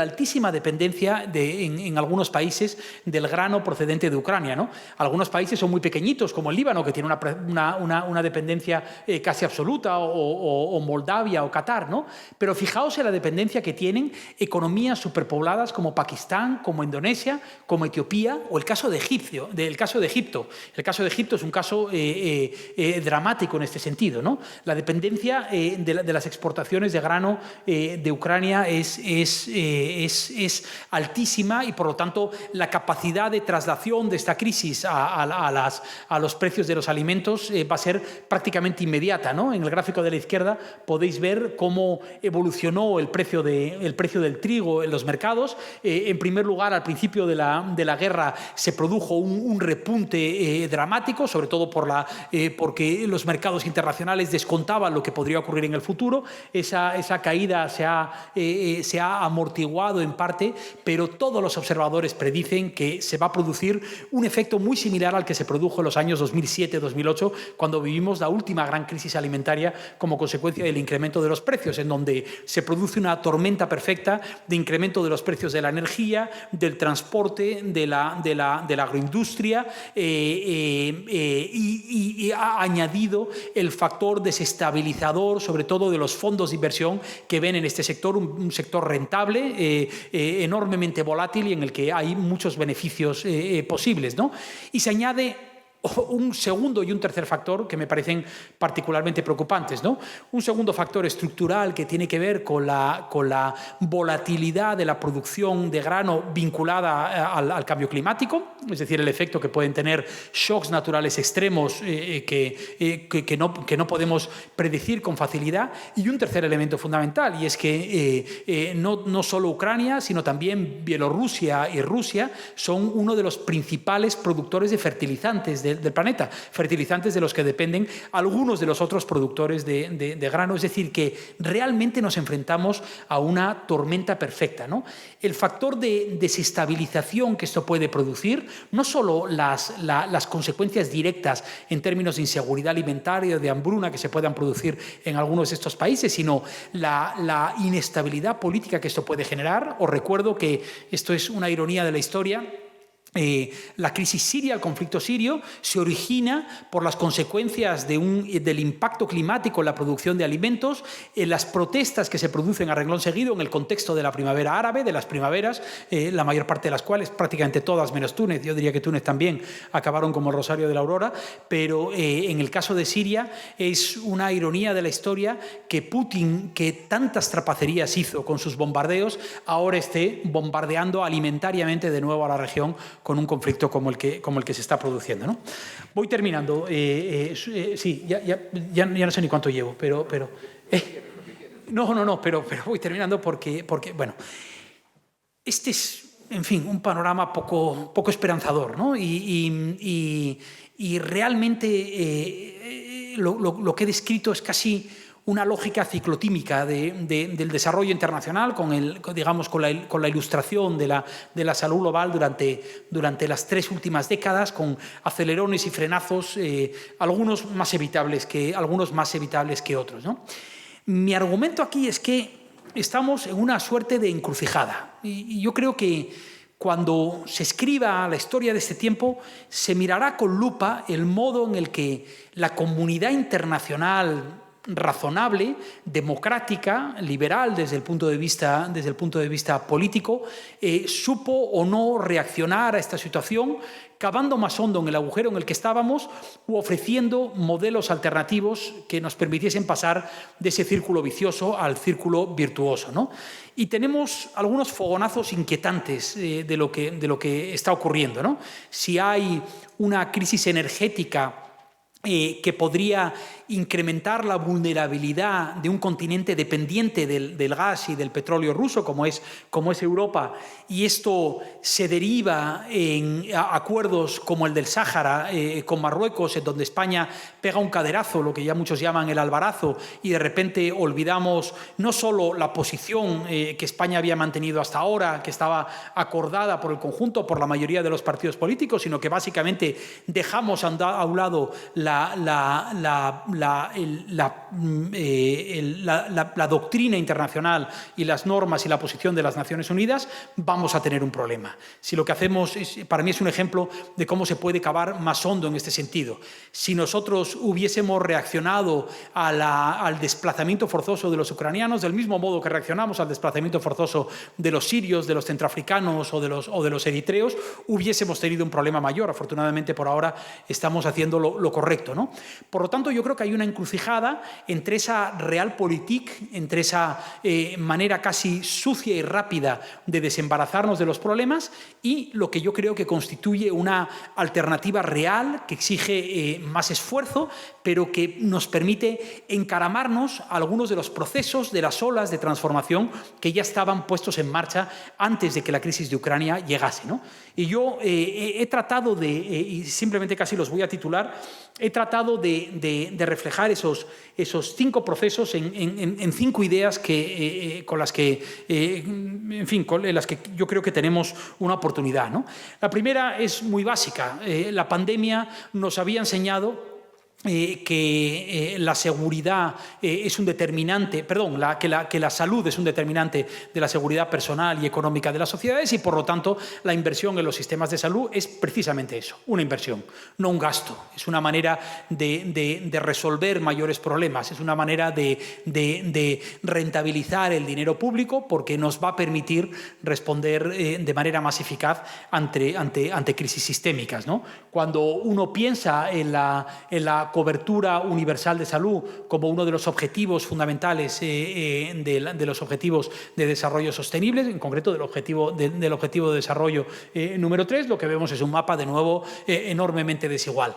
altísima dependencia en algunos países del grano procedente de Ucrania, ¿no? Algunos países son muy pequeñitos, como el Líbano, que tiene una dependencia casi absoluta, o Moldavia o Qatar, ¿no? Pero fijaos en la dependencia que tienen economías superpobladas como Pakistán, como Indonesia, como Etiopía, o el caso de Egipto. El caso de Egipto es un caso dramático en este sentido, ¿no? La dependencia de las exportaciones de grano de Ucrania es altísima, y por lo tanto la capacidad de traslación de esta crisis a los precios de los alimentos va a ser prácticamente inmediata, ¿no? En el gráfico de la izquierda podéis ver cómo evolucionó el precio del trigo en los mercados. En primer lugar, al principio de la guerra se produjo un repunte dramático, sobre todo porque los mercados internacionales descontaban lo que podría ocurrir en el futuro. Esa caída se ha amortiguado en parte, pero todos los observadores predicen que se va a producir un efecto muy similar al que se produjo en los años 2007-2008, cuando vivimos la última gran crisis alimentaria como consecuencia del incremento de los precios, en donde se produce una tormenta perfecta de incremento de los precios de la energía, del transporte, de la agroindustria, y ha añadido el factor desestabilizador, sobre todo de los fondos de inversión que ven en este sector un sector rentable, enormemente volátil, y en el que hay muchos beneficios posibles, ¿no? Y se añade un segundo y un tercer factor que me parecen particularmente preocupantes, ¿no? Un segundo factor estructural que tiene que ver con la volatilidad de la producción de grano vinculada al cambio climático, es decir, el efecto que pueden tener shocks naturales extremos que no podemos predecir con facilidad. Y un tercer elemento fundamental, y es que no solo Ucrania, sino también Bielorrusia y Rusia son uno de los principales productores de fertilizantes del planeta, fertilizantes de los que dependen algunos de los otros productores de grano. Es decir, que realmente nos enfrentamos a una tormenta perfecta, ¿no? El factor de desestabilización que esto puede producir, no solo las consecuencias directas en términos de inseguridad alimentaria, de hambruna que se puedan producir en algunos de estos países, sino la inestabilidad política que esto puede generar. Os recuerdo que esto es una ironía de la historia. La crisis siria, el conflicto sirio, se origina por las consecuencias del impacto climático en la producción de alimentos, en las protestas que se producen a renglón seguido en el contexto de la primavera árabe, de las primaveras, la mayor parte de las cuales, prácticamente todas menos Túnez, yo diría que Túnez también, acabaron como el Rosario de la Aurora, pero en el caso de Siria es una ironía de la historia que Putin, que tantas trapacerías hizo con sus bombardeos, ahora esté bombardeando alimentariamente de nuevo a la región con un conflicto como el que se está produciendo, ¿no? Voy terminando. Sí, ya no sé ni cuánto llevo, pero pero voy terminando porque bueno, este es, en fin, un panorama poco esperanzador, ¿no? Y realmente lo que he descrito es casi una lógica ciclotímica del desarrollo internacional con la ilustración de la salud global durante las 3 últimas décadas, con acelerones y frenazos, algunos más evitables que otros, ¿no? Mi argumento aquí es que estamos en una suerte de encrucijada y yo creo que cuando se escriba la historia de este tiempo se mirará con lupa el modo en el que la comunidad internacional razonable, democrática, liberal desde el punto de vista político, supo o no reaccionar a esta situación, cavando más hondo en el agujero en el que estábamos u ofreciendo modelos alternativos que nos permitiesen pasar de ese círculo vicioso al círculo virtuoso, ¿no? Y tenemos algunos fogonazos inquietantes de lo que está ocurriendo, ¿no? Si hay una crisis energética que podría incrementar la vulnerabilidad de un continente dependiente del gas y del petróleo ruso, como es Europa, y esto se deriva en acuerdos como el del Sáhara con Marruecos, en donde España pega un caderazo, lo que ya muchos llaman el albarazo, y de repente olvidamos no solo la posición que España había mantenido hasta ahora, que estaba acordada por el conjunto, por la mayoría de los partidos políticos, sino que básicamente dejamos a un lado la doctrina internacional y las normas y la posición de las Naciones Unidas, vamos a tener un problema. Si lo que hacemos, para mí es un ejemplo de cómo se puede cavar más hondo en este sentido. Si nosotros hubiésemos reaccionado al desplazamiento forzoso de los ucranianos, del mismo modo que reaccionamos al desplazamiento forzoso de los sirios, de los centroafricanos o de los eritreos, hubiésemos tenido un problema mayor. Afortunadamente, por ahora estamos haciendo lo correcto, ¿no? Por lo tanto, yo creo que hay una encrucijada entre esa realpolitik, entre esa manera casi sucia y rápida de desembarazarnos de los problemas y lo que yo creo que constituye una alternativa real que exige más esfuerzo, pero que nos permite encaramarnos a algunos de los procesos, de las olas de transformación que ya estaban puestos en marcha antes de que la crisis de Ucrania llegase, ¿no? Y yo he tratado y simplemente casi los voy a titular, he tratado de reflejar esos 5 procesos en 5 ideas en las que yo creo que tenemos una oportunidad, ¿no? La primera es muy básica. La pandemia nos había enseñado que la seguridad es un determinante, que la salud es un determinante de la seguridad personal y económica de las sociedades y, por lo tanto, la inversión en los sistemas de salud es precisamente eso, una inversión, no un gasto. Es una manera de resolver mayores problemas, es una manera de rentabilizar el dinero público porque nos va a permitir responder de manera más eficaz ante crisis sistémicas, ¿no? Cuando uno piensa en la cobertura universal de salud como uno de los objetivos fundamentales de los objetivos de desarrollo sostenible, en concreto del objetivo de desarrollo número 3, lo que vemos es un mapa de nuevo enormemente desigual.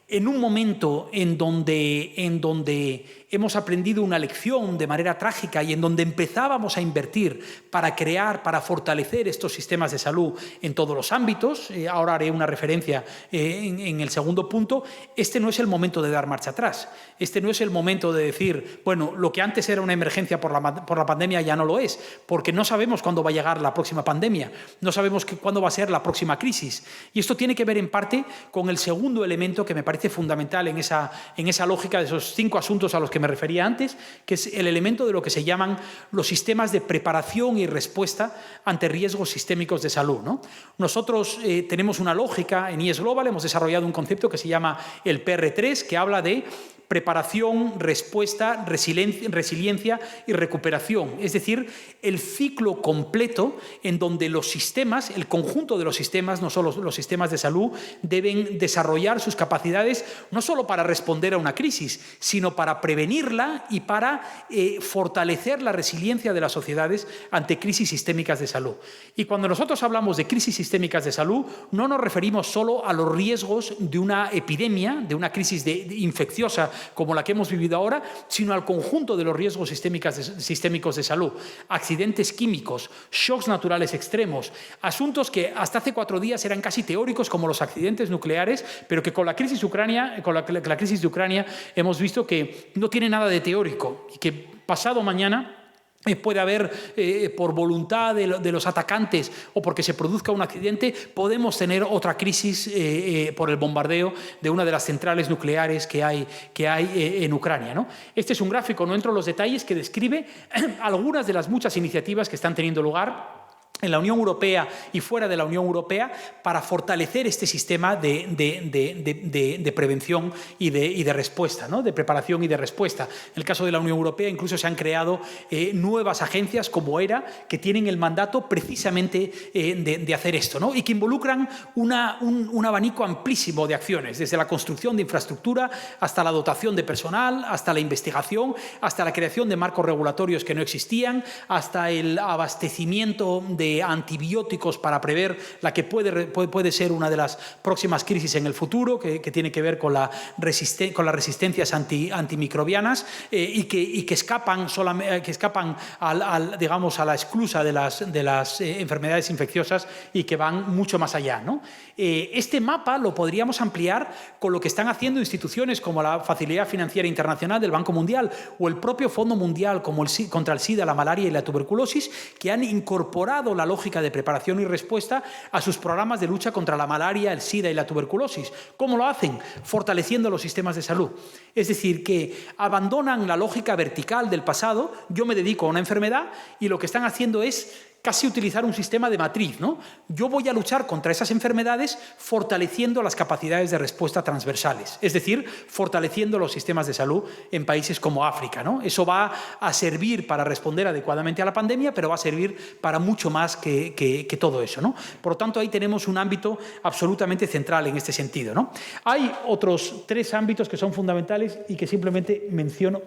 En un momento en donde hemos aprendido una lección de manera trágica y en donde empezábamos a invertir para crear, para fortalecer estos sistemas de salud en todos los ámbitos, ahora haré una referencia en el segundo punto, este no es el momento de dar marcha atrás. Este no es el momento de decir, bueno, lo que antes era una emergencia por la pandemia ya no lo es, porque no sabemos cuándo va a llegar la próxima pandemia, no sabemos cuándo va a ser la próxima crisis. Y esto tiene que ver en parte con el segundo elemento que me parece parece fundamental en esa lógica de esos 5 asuntos a los que me refería antes, que es el elemento de lo que se llaman los sistemas de preparación y respuesta ante riesgos sistémicos de salud, ¿no? Nosotros tenemos una lógica en IES Global, hemos desarrollado un concepto que se llama el PR3, que habla de preparación, respuesta, resiliencia y recuperación. Es decir, el ciclo completo en donde los sistemas, el conjunto de los sistemas, no solo los sistemas de salud, deben desarrollar sus capacidades no solo para responder a una crisis, sino para prevenirla y para fortalecer la resiliencia de las sociedades ante crisis sistémicas de salud. Y cuando nosotros hablamos de crisis sistémicas de salud, no nos referimos solo a los riesgos de una epidemia, de una crisis infecciosa como la que hemos vivido ahora, sino al conjunto de los riesgos sistémicos de salud, accidentes químicos, shocks naturales extremos, asuntos que hasta hace 4 días eran casi teóricos como los accidentes nucleares, pero que con la crisis de Ucrania hemos visto que no tiene nada de teórico y que pasado mañana puede haber, por voluntad de los atacantes o porque se produzca un accidente, podemos tener otra crisis por el bombardeo de una de las centrales nucleares que hay en Ucrania, ¿no? Este es un gráfico, no entro en los detalles, que describe algunas de las muchas iniciativas que están teniendo lugar en la Unión Europea y fuera de la Unión Europea para fortalecer este sistema de prevención y de respuesta, ¿no? De preparación y de respuesta. En el caso de la Unión Europea incluso se han creado nuevas agencias como ERA que tienen el mandato precisamente de hacer esto, ¿no? Y que involucran un abanico amplísimo de acciones, desde la construcción de infraestructura hasta la dotación de personal, hasta la investigación, hasta la creación de marcos regulatorios que no existían, hasta el abastecimiento de antibióticos para prever la que puede ser una de las próximas crisis en el futuro, que tiene que ver con las resistencias antimicrobianas y que escapan digamos, a la esclusa de las enfermedades infecciosas y que van mucho más allá, ¿no? Este mapa lo podríamos ampliar con lo que están haciendo instituciones como la Facilidad Financiera Internacional del Banco Mundial o el propio Fondo Mundial como contra el SIDA, la malaria y la tuberculosis, que han incorporado la lógica de preparación y respuesta a sus programas de lucha contra la malaria, el SIDA y la tuberculosis. ¿Cómo lo hacen? Fortaleciendo los sistemas de salud. Es decir, que abandonan la lógica vertical del pasado, yo me dedico a una enfermedad y lo que están haciendo es casi utilizar un sistema de matriz, ¿no? Yo voy a luchar contra esas enfermedades fortaleciendo las capacidades de respuesta transversales, es decir, fortaleciendo los sistemas de salud en países como África, ¿no? Eso va a servir para responder adecuadamente a la pandemia, pero va a servir para mucho más que todo eso, ¿no? Por lo tanto, ahí tenemos un ámbito absolutamente central en este sentido, ¿no? Hay otros 3 ámbitos que son fundamentales y que simplemente menciono,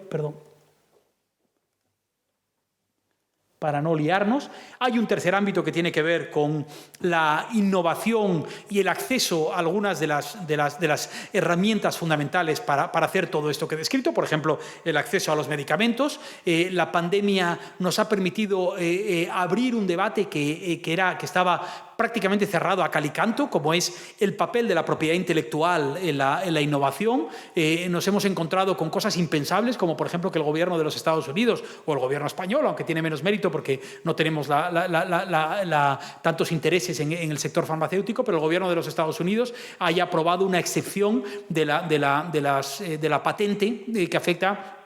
para no liarnos. Hay un tercer ámbito que tiene que ver con la innovación y el acceso a algunas de las herramientas fundamentales para hacer todo esto que he descrito. Por ejemplo, el acceso a los medicamentos. La pandemia nos ha permitido abrir un debate que estaba prácticamente cerrado a cal y canto, como es el papel de la propiedad intelectual en la innovación. Nos hemos encontrado con cosas impensables, como por ejemplo que el gobierno de los Estados Unidos o el gobierno español, aunque tiene menos mérito porque no tenemos tantos intereses en el sector farmacéutico, pero el gobierno de los Estados Unidos haya aprobado una excepción de la patente que afecta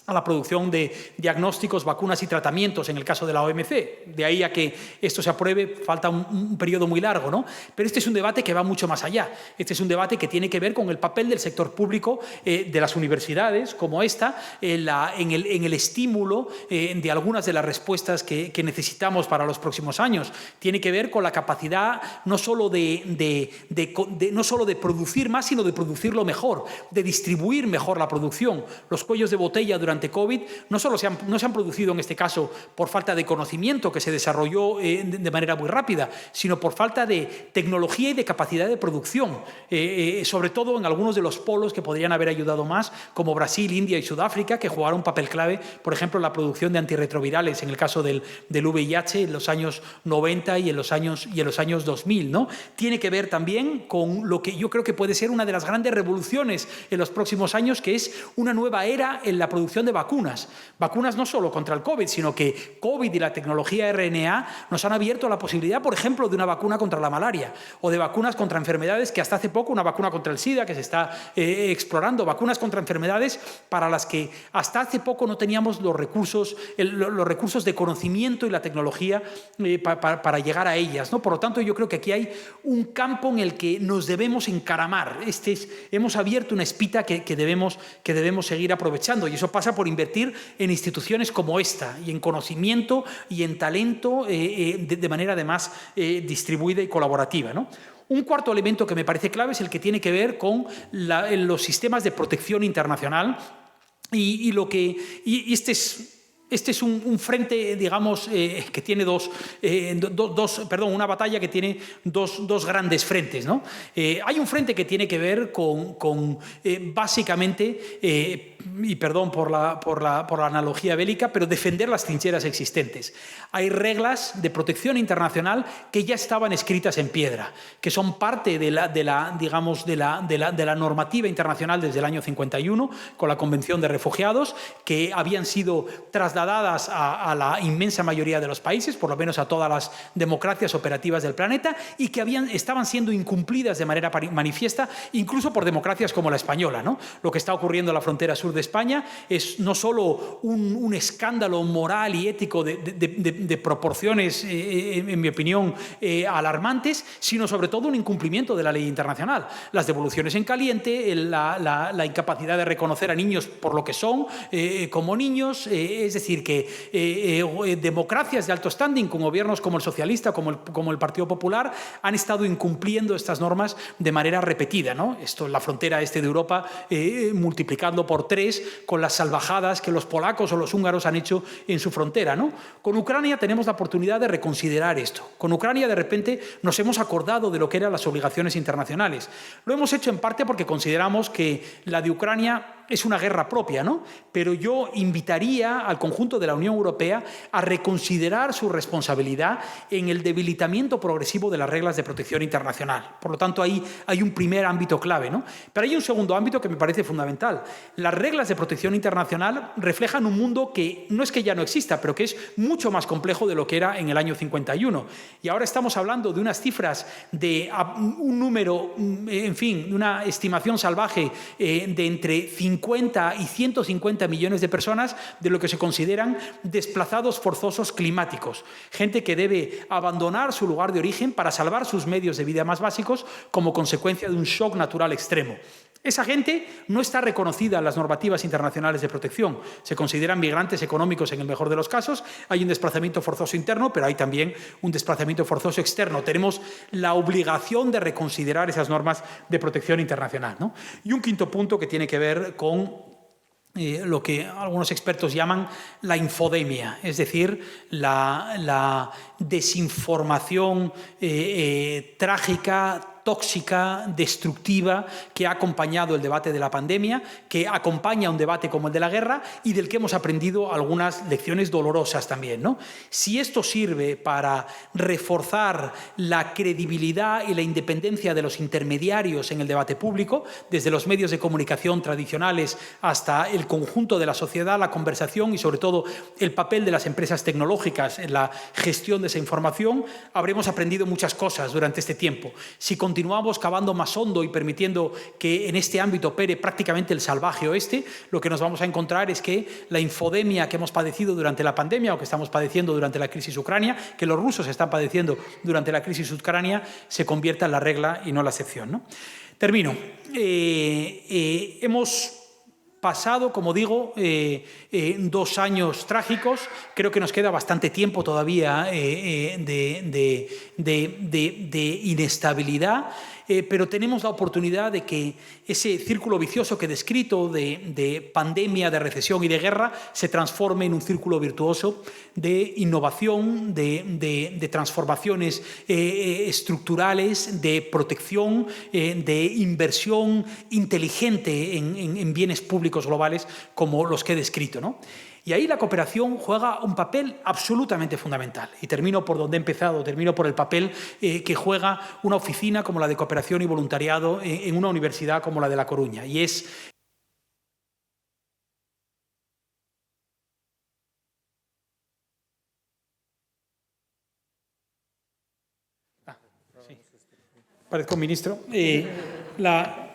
a la producción de diagnósticos, vacunas y tratamientos en el caso de la OMC. De ahí a que esto se apruebe falta un periodo muy largo, ¿no? Pero este es un debate que va mucho más allá. Este es un debate que tiene que ver con el papel del sector público, de las universidades como esta, en el estímulo de algunas de las respuestas que necesitamos para los próximos años. Tiene que ver con la capacidad no solo de producir más, sino de producirlo mejor, de distribuir mejor la producción. Los cuellos de botella durante COVID no solo se han producido en este caso por falta de conocimiento que se desarrolló de manera muy rápida, sino por falta de tecnología y de capacidad de producción, sobre todo en algunos de los polos que podrían haber ayudado más, como Brasil, India y Sudáfrica, que jugaron un papel clave, por ejemplo, en la producción de antirretrovirales en el caso del VIH en los años 90 y en los años 2000, ¿no? Tiene que ver también con lo que yo creo que puede ser una de las grandes revoluciones en los próximos años, que es una nueva era en la producción producción de vacunas. Vacunas no solo contra el COVID, sino que COVID y la tecnología RNA nos han abierto la posibilidad, por ejemplo, de una vacuna contra la malaria o de vacunas contra enfermedades que hasta hace poco, una vacuna contra el SIDA que se está explorando, vacunas contra enfermedades para las que hasta hace poco no teníamos los recursos de conocimiento y la tecnología para llegar a ellas, ¿no? Por lo tanto, yo creo que aquí hay un campo en el que nos debemos encaramar. Hemos abierto una espita que debemos seguir aprovechando, y eso pasa por invertir en instituciones como esta y en conocimiento y en talento de manera además distribuida y colaborativa, ¿no? Un cuarto elemento que me parece clave es el que tiene que ver con los sistemas de protección internacional y este es un frente, digamos, que tiene una batalla que tiene dos grandes frentes, ¿no? Hay un frente que tiene que ver con básicamente, y perdón por la analogía bélica, pero defender las trincheras existentes. Hay reglas de protección internacional que ya estaban escritas en piedra, que son parte de la normativa internacional desde el año 51, con la Convención de Refugiados, que habían sido trasladadas a la inmensa mayoría de los países, por lo menos a todas las democracias operativas del planeta, y que estaban siendo incumplidas de manera manifiesta, incluso por democracias como la española, ¿no? Lo que está ocurriendo en la frontera sur de España es no solo un escándalo moral y ético de proporciones, en mi opinión, alarmantes, sino sobre todo un incumplimiento de la ley internacional. Las devoluciones en caliente, la incapacidad de reconocer a niños por lo que son, como niños, es decir, que democracias de alto standing, con gobiernos como el socialista, como el Partido Popular, han estado incumpliendo estas normas de manera repetida, ¿no? Esto en la frontera este de Europa, multiplicando por 3 con las salvajadas que los polacos o los húngaros han hecho en su frontera, ¿no? Con Ucrania tenemos la oportunidad de reconsiderar esto. Con Ucrania, de repente, nos hemos acordado de lo que eran las obligaciones internacionales. Lo hemos hecho en parte porque consideramos que la de Ucrania es una guerra propia, ¿no? Pero yo invitaría al conjunto de la Unión Europea a reconsiderar su responsabilidad en el debilitamiento progresivo de las reglas de protección internacional. Por lo tanto, ahí hay un primer ámbito clave, ¿no? Pero hay un segundo ámbito que me parece fundamental. Las reglas de protección internacional reflejan un mundo que no es que ya no exista, pero que es mucho más complejo de lo que era en el año 51. Y ahora estamos hablando de unas cifras de un número, en fin, una estimación salvaje de entre 50 y 150 millones de personas de lo que se consideran desplazados forzosos climáticos. Gente que debe abandonar su lugar de origen para salvar sus medios de vida más básicos como consecuencia de un shock natural extremo. Esa gente no está reconocida en las normativas internacionales de protección. Se consideran migrantes económicos en el mejor de los casos. Hay un desplazamiento forzoso interno, pero hay también un desplazamiento forzoso externo. Tenemos la obligación de reconsiderar esas normas de protección internacional, ¿no? Y un quinto punto que tiene que ver con lo que algunos expertos llaman la infodemia, es decir, la desinformación trágica, tóxica, destructiva, que ha acompañado el debate de la pandemia, que acompaña un debate como el de la guerra y del que hemos aprendido algunas lecciones dolorosas también, ¿no? Si esto sirve para reforzar la credibilidad y la independencia de los intermediarios en el debate público, desde los medios de comunicación tradicionales hasta el conjunto de la sociedad, la conversación y sobre todo el papel de las empresas tecnológicas en la gestión de esa información, habremos aprendido muchas cosas durante este tiempo. Si continuamos cavando más hondo y permitiendo que en este ámbito opere prácticamente el salvaje oeste, lo que nos vamos a encontrar es que la infodemia que hemos padecido durante la pandemia o que estamos padeciendo durante la crisis ucrania, que los rusos están padeciendo durante la crisis ucrania, se convierta en la regla y no la excepción, ¿no? Termino. Hemos pasado, como digo, 2 años trágicos. Creo que nos queda bastante tiempo todavía de inestabilidad, pero tenemos la oportunidad de que ese círculo vicioso que he descrito de pandemia, de recesión y de guerra se transforme en un círculo virtuoso de innovación, de transformaciones estructurales, de protección, de inversión inteligente en bienes públicos globales como los que he descrito, ¿no? Y ahí la cooperación juega un papel absolutamente fundamental. Y termino por donde he empezado, termino por el papel que juega una oficina como la de cooperación y voluntariado en una universidad como la de La Coruña. Y es parezco ministro, la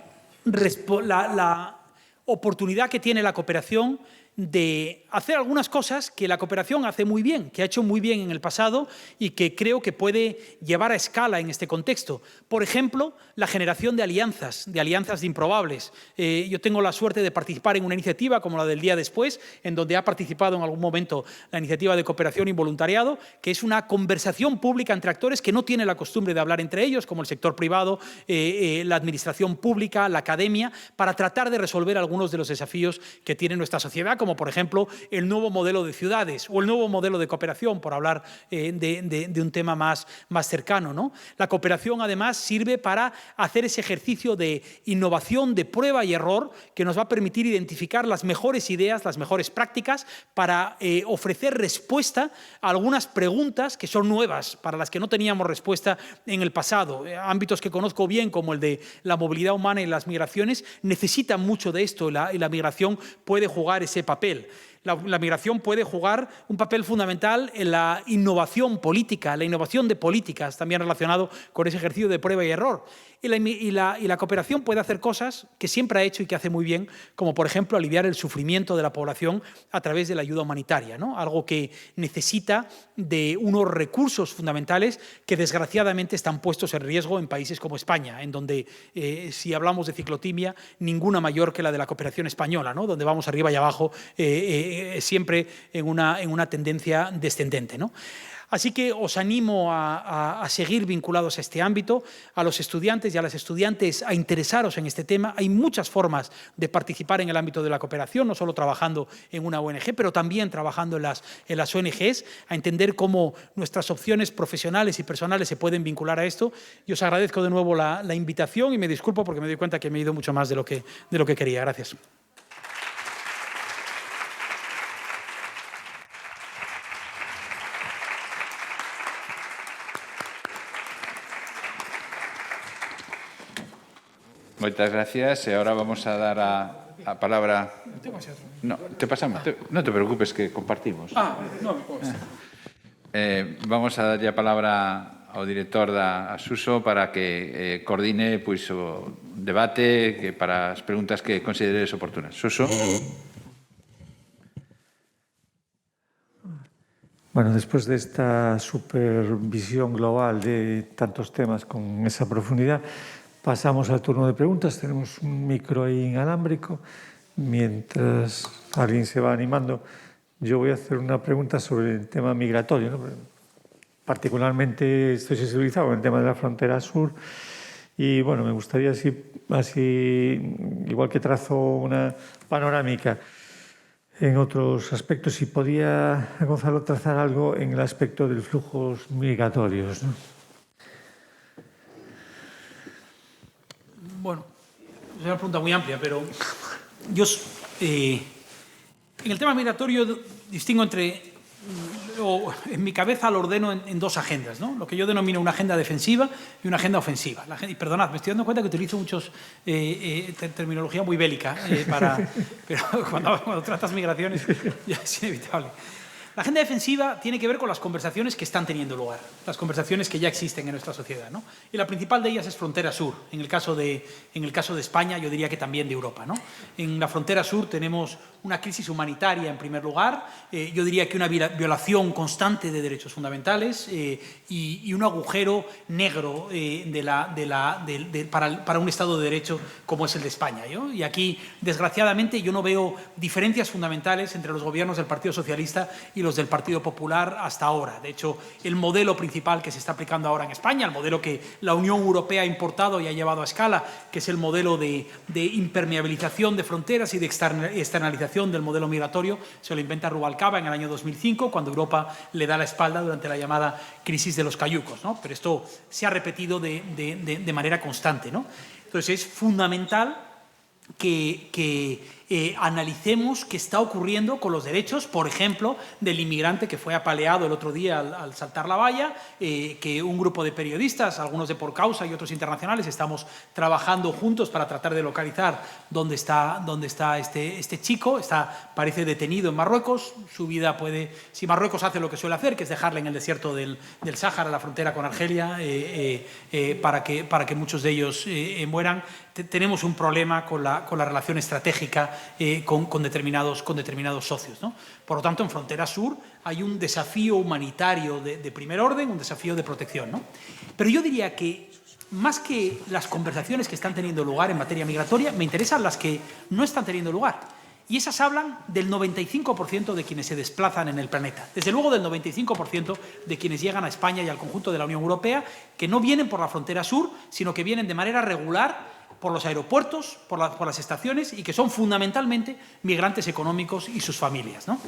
oportunidad que tiene la cooperación de hacer algunas cosas que la cooperación hace muy bien, que ha hecho muy bien en el pasado y que creo que puede llevar a escala en este contexto. Por ejemplo, la generación de alianzas de improbables. Yo tengo la suerte de participar en una iniciativa como la del Día Después, en donde ha participado en algún momento la iniciativa de cooperación y voluntariado, que es una conversación pública entre actores que no tienen la costumbre de hablar entre ellos, como el sector privado, la administración pública, la academia, para tratar de resolver algunos de los desafíos que tiene nuestra sociedad, como por ejemplo el nuevo modelo de ciudades o el nuevo modelo de cooperación, por hablar de un tema más cercano, ¿no? La cooperación además sirve para hacer ese ejercicio de innovación, de prueba y error, que nos va a permitir identificar las mejores ideas, las mejores prácticas, para ofrecer respuesta a algunas preguntas que son nuevas, para las que no teníamos respuesta en el pasado. Ámbitos que conozco bien, como el de la movilidad humana y las migraciones, necesitan mucho de esto, y la migración puede jugar ese papel. La migración puede jugar un papel fundamental en la innovación política, la innovación de políticas, también relacionado con ese ejercicio de prueba y error. Y la cooperación puede hacer cosas que siempre ha hecho y que hace muy bien, como por ejemplo aliviar el sufrimiento de la población a través de la ayuda humanitaria, ¿no? Algo que necesita de unos recursos fundamentales que desgraciadamente están puestos en riesgo en países como España, en donde, si hablamos de ciclotimia, ninguna mayor que la de la cooperación española, ¿no? Donde vamos arriba y abajo, siempre en una tendencia descendente, ¿no? Así que os animo a seguir vinculados a este ámbito, a los estudiantes y a las estudiantes a interesaros en este tema. Hay muchas formas de participar en el ámbito de la cooperación, no solo trabajando en una ONG, pero también trabajando en las ONGs, a entender cómo nuestras opciones profesionales y personales se pueden vincular a esto. Y os agradezco de nuevo la invitación y me disculpo porque me doy cuenta que me he ido mucho más de lo que quería. Gracias. Moitas gracias. E agora vamos a dar a palabra... No, te pasamos. Non te preocupes, que compartimos. Vamos a darlle a palabra ao director da Asuso para que coordine pois, o debate para as preguntas que consideres oportunas. Suso. Bueno, después de esta supervisión global de tantos temas con esa profundidad, pasamos al turno de preguntas. Tenemos un micro ahí inalámbrico. Mientras alguien se va animando, yo voy a hacer una pregunta sobre el tema migratorio, ¿no? Particularmente estoy sensibilizado en el tema de la frontera sur y, bueno, me gustaría así igual que trazo una panorámica en otros aspectos, si podía, Gonzalo, trazar algo en el aspecto de los flujos migratorios, ¿no? Bueno, es una pregunta muy amplia, pero yo en el tema migratorio distingo entre, en mi cabeza lo ordeno en dos agendas, ¿no? Lo que yo denomino una agenda defensiva y una agenda ofensiva. Y perdonad, me estoy dando cuenta que utilizo muchos terminología muy bélica, pero cuando tratas migraciones ya es inevitable. La agenda defensiva tiene que ver con las conversaciones que están teniendo lugar, las conversaciones que ya existen en nuestra sociedad, ¿no? Y la principal de ellas es frontera sur. En el caso de España, yo diría que también de Europa, ¿no? En la frontera sur tenemos una crisis humanitaria, en primer lugar, yo diría que una violación constante de derechos fundamentales y un agujero negro para un Estado de Derecho como es el de España, ¿no? Y aquí, desgraciadamente, yo no veo diferencias fundamentales entre los gobiernos del Partido Socialista y los del Partido Popular hasta ahora. De hecho, el modelo principal que se está aplicando ahora en España, el modelo que la Unión Europea ha importado y ha llevado a escala, que es el modelo de impermeabilización de fronteras y de externalización del modelo migratorio, se lo inventa Rubalcaba en el año 2005, cuando Europa le da la espalda durante la llamada crisis de los cayucos, ¿no? Pero esto se ha repetido de manera constante, ¿no? Entonces, es fundamental que analicemos qué está ocurriendo con los derechos, por ejemplo, del inmigrante que fue apaleado el otro día al saltar la valla, que un grupo de periodistas, algunos de Por Causa y otros internacionales, estamos trabajando juntos para tratar de localizar dónde está este chico. Parece detenido en Marruecos. Su vida puede, si Marruecos hace lo que suele hacer, que es dejarle en el desierto del Sáhara, la frontera con Argelia, para que muchos de ellos mueran. Tenemos un problema con la relación estratégica con determinados socios, ¿no? Por lo tanto, en Frontera Sur hay un desafío humanitario de primer orden, un desafío de protección, ¿no? Pero yo diría que, más que las conversaciones que están teniendo lugar en materia migratoria, me interesan las que no están teniendo lugar. Y esas hablan del 95% de quienes se desplazan en el planeta. Desde luego del 95% de quienes llegan a España y al conjunto de la Unión Europea, que no vienen por la frontera sur, sino que vienen de manera regular por los aeropuertos, por las estaciones, y que son fundamentalmente migrantes económicos y sus familias, ¿no?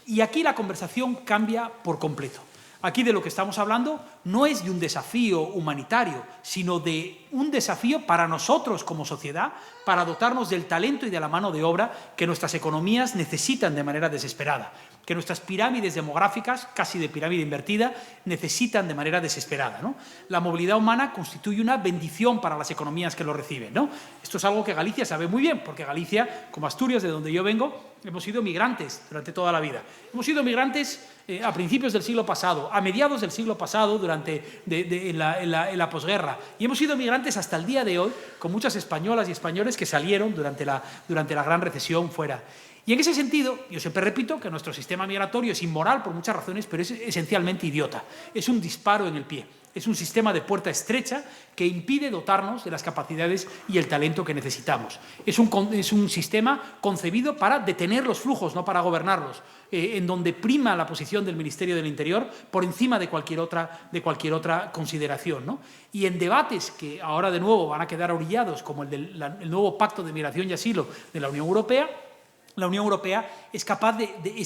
Y aquí la conversación cambia por completo. Aquí de lo que estamos hablando no es de un desafío humanitario, sino de un desafío para nosotros como sociedad, para dotarnos del talento y de la mano de obra que nuestras economías necesitan de manera desesperada, que nuestras pirámides demográficas, casi de pirámide invertida, necesitan de manera desesperada, ¿no? La movilidad humana constituye una bendición para las economías que lo reciben, ¿no? Esto es algo que Galicia sabe muy bien, porque Galicia, como Asturias, de donde yo vengo, hemos sido migrantes durante toda la vida. Hemos sido migrantes a principios del siglo pasado, a mediados del siglo pasado, en la posguerra. Y hemos sido migrantes hasta el día de hoy, con muchas españolas y españoles que salieron durante la gran recesión fuera. Y en ese sentido, yo siempre repito que nuestro sistema migratorio es inmoral por muchas razones, pero es esencialmente idiota. Es un disparo en el pie. Es un sistema de puerta estrecha que impide dotarnos de las capacidades y el talento que necesitamos. Es un sistema concebido para detener los flujos, no para gobernarlos, en donde prima la posición del Ministerio del Interior por encima de cualquier otra consideración, ¿no? Y en debates que ahora de nuevo van a quedar orillados, como el nuevo Pacto de Migración y Asilo de la Unión Europea, la Unión Europea es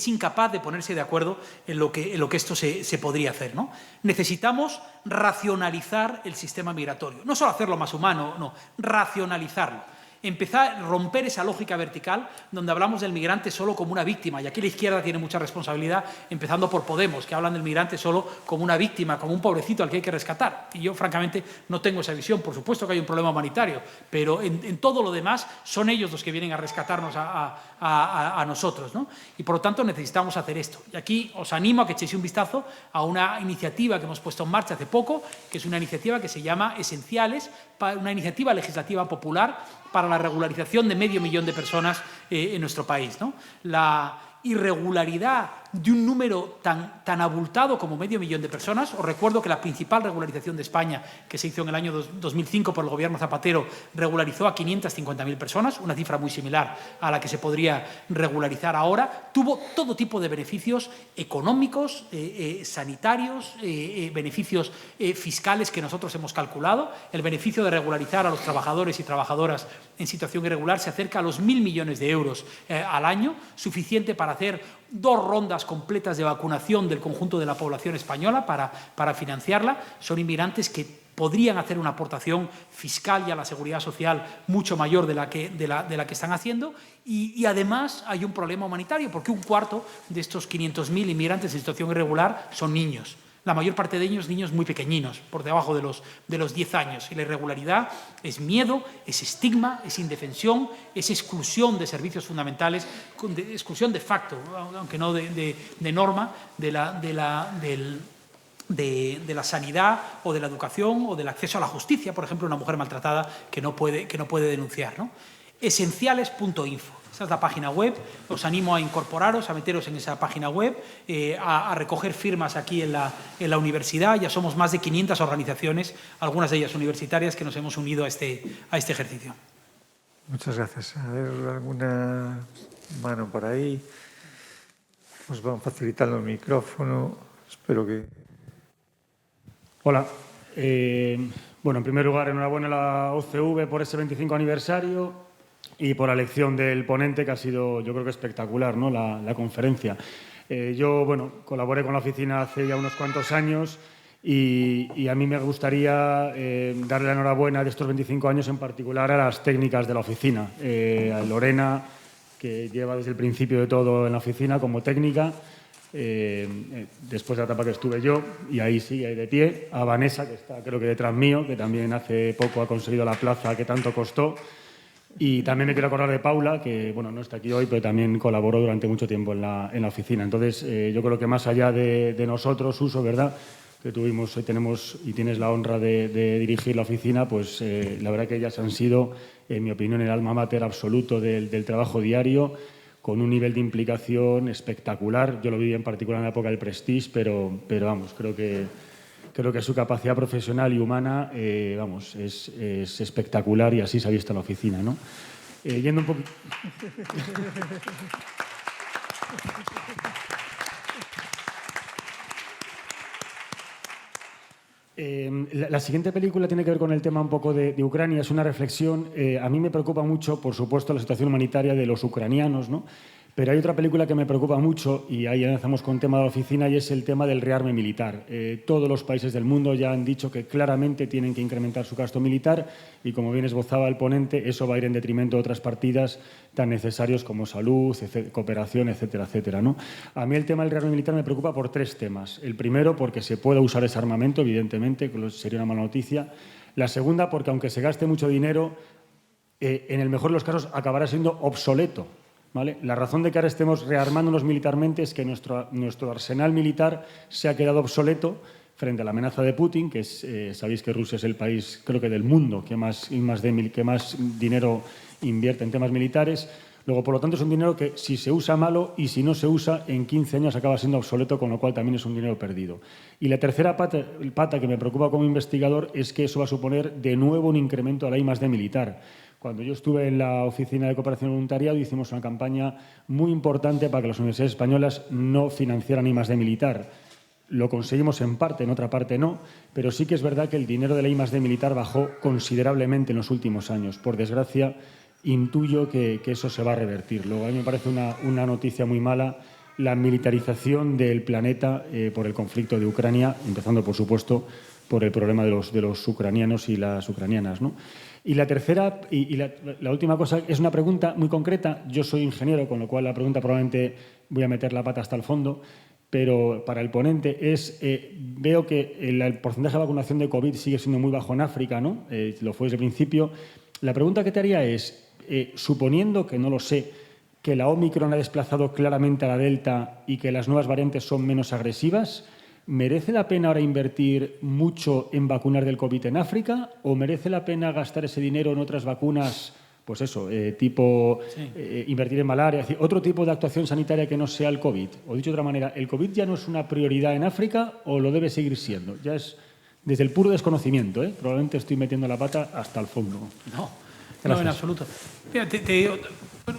incapaz de ponerse de acuerdo en lo que esto se podría hacer, ¿no? Necesitamos racionalizar el sistema migratorio. No solo hacerlo más humano, no, racionalizarlo. Empezar a romper esa lógica vertical donde hablamos del migrante solo como una víctima. Y aquí la izquierda tiene mucha responsabilidad, empezando por Podemos, que hablan del migrante solo como una víctima, como un pobrecito al que hay que rescatar. Y yo, francamente, no tengo esa visión. Por supuesto que hay un problema humanitario, pero en todo lo demás son ellos los que vienen a rescatarnos a nosotros, ¿no? Y por lo tanto necesitamos hacer esto. Y aquí os animo a que echéis un vistazo a una iniciativa que hemos puesto en marcha hace poco, que es una iniciativa que se llama Esenciales, una iniciativa legislativa popular para la regularización de 500.000 de personas en nuestro país, ¿no? La irregularidad de un número tan abultado como 500.000 de personas. Os recuerdo que la principal regularización de España, que se hizo en el año 2005 por el gobierno Zapatero, regularizó a 550.000 personas, una cifra muy similar a la que se podría regularizar ahora. Tuvo todo tipo de beneficios económicos, sanitarios, beneficios fiscales que nosotros hemos calculado. El beneficio de regularizar a los trabajadores y trabajadoras en situación irregular se acerca a los 1.000 millones de euros al año, suficiente para hacer 2 rondas completas de vacunación del conjunto de la población española para financiarla. Son inmigrantes que podrían hacer una aportación fiscal y a la seguridad social mucho mayor de la que están haciendo. Y además hay un problema humanitario, porque 1/4 de estos 500.000 inmigrantes en situación irregular son niños. La mayor parte de ellos, niños muy pequeñinos, por debajo de los 10 años. Y la irregularidad es miedo, es estigma, es indefensión, es exclusión de servicios fundamentales, exclusión de facto, aunque no de norma, de la sanidad o de la educación o del acceso a la justicia. Por ejemplo, una mujer maltratada que no puede denunciar, ¿no? Esenciales.info. Esa es la página web. Os animo a incorporaros, a meteros en esa página web, a recoger firmas aquí en la universidad. Ya somos más de 500 organizaciones, algunas de ellas universitarias, que nos hemos unido a este ejercicio. Muchas gracias. A ver, alguna mano por ahí. Os van facilitando el micrófono. Espero que... Hola. Bueno, en primer lugar, enhorabuena a la OCV por ese 25 aniversario y por la elección del ponente, que ha sido, yo creo que espectacular, ¿no?, la conferencia. Yo, bueno, colaboré con la oficina hace ya unos cuantos años y a mí me gustaría darle la enhorabuena de estos 25 años en particular a las técnicas de la oficina, a Lorena, que lleva desde el principio de todo en la oficina como técnica, después de la etapa que estuve yo, y ahí sigue ahí de pie, a Vanessa, que está creo que detrás mío, que también hace poco ha conseguido la plaza que tanto costó, y también me quiero acordar de Paula, que bueno, no está aquí hoy, pero también colaboró durante mucho tiempo en la oficina. Entonces, yo creo que más allá de nosotros, Suso, ¿verdad?, que tuvimos, hoy tenemos y tienes la honra de dirigir la oficina, pues la verdad que ellas han sido, en mi opinión, el alma mater absoluto del trabajo diario, con un nivel de implicación espectacular. Yo lo viví en particular en la época del Prestige, pero vamos, creo que su capacidad profesional y humana vamos, es espectacular, y así se ha visto en la oficina, ¿no? Yendo un poco... La siguiente película tiene que ver con el tema un poco de Ucrania. Es una reflexión. A mí me preocupa mucho, por supuesto, la situación humanitaria de los ucranianos, ¿no? Pero hay otra película que me preocupa mucho, y ahí avanzamos con el tema de la oficina, y es el tema del rearme militar. Todos los países del mundo ya han dicho que claramente tienen que incrementar su gasto militar, y como bien esbozaba el ponente, eso va a ir en detrimento de otras partidas tan necesarios como salud, cooperación, etcétera, etcétera, ¿no? A mí el tema del rearme militar me preocupa por tres temas. El primero, porque se puede usar ese armamento, evidentemente, que sería una mala noticia. La segunda, porque aunque se gaste mucho dinero, en el mejor de los casos acabará siendo obsoleto, ¿vale? La razón de que ahora estemos rearmándonos militarmente es que nuestro arsenal militar se ha quedado obsoleto frente a la amenaza de Putin, que es, sabéis que Rusia es el país, creo que del mundo, que más dinero invierte en temas militares. Luego, por lo tanto, es un dinero que si se usa malo, y si no se usa, en 15 años acaba siendo obsoleto, con lo cual también es un dinero perdido. Y la tercera pata que me preocupa como investigador es que eso va a suponer de nuevo un incremento de la I+D militar. Cuando yo estuve en la Oficina de Cooperación y Voluntariado, hicimos una campaña muy importante para que las universidades españolas no financiaran I+D militar. Lo conseguimos en parte, en otra parte no, pero sí que es verdad que el dinero de la I+D militar bajó considerablemente en los últimos años. Por desgracia, intuyo que eso se va a revertir. Luego, a mí me parece una noticia muy mala la militarización del planeta por el conflicto de Ucrania, empezando, por supuesto, por el problema de los ucranianos y las ucranianas, ¿no? Y la tercera y la última cosa es una pregunta muy concreta. Yo soy ingeniero, con lo cual la pregunta probablemente voy a meter la pata hasta el fondo, pero para el ponente es, veo que el porcentaje de vacunación de COVID sigue siendo muy bajo en África, ¿no? Lo fue desde el principio. La pregunta que te haría es, suponiendo que no lo sé, que la Omicron ha desplazado claramente a la Delta y que las nuevas variantes son menos agresivas, ¿merece la pena ahora invertir mucho en vacunar del COVID en África, o merece la pena gastar ese dinero en otras vacunas, pues eso, tipo invertir en malaria, es decir, otro tipo de actuación sanitaria que no sea el COVID? O dicho de otra manera, ¿el COVID ya no es una prioridad en África o lo debe seguir siendo? Ya es desde el puro desconocimiento, ¿eh? Probablemente estoy metiendo la pata hasta el fondo. No, Gracias. no, en absoluto. Mira,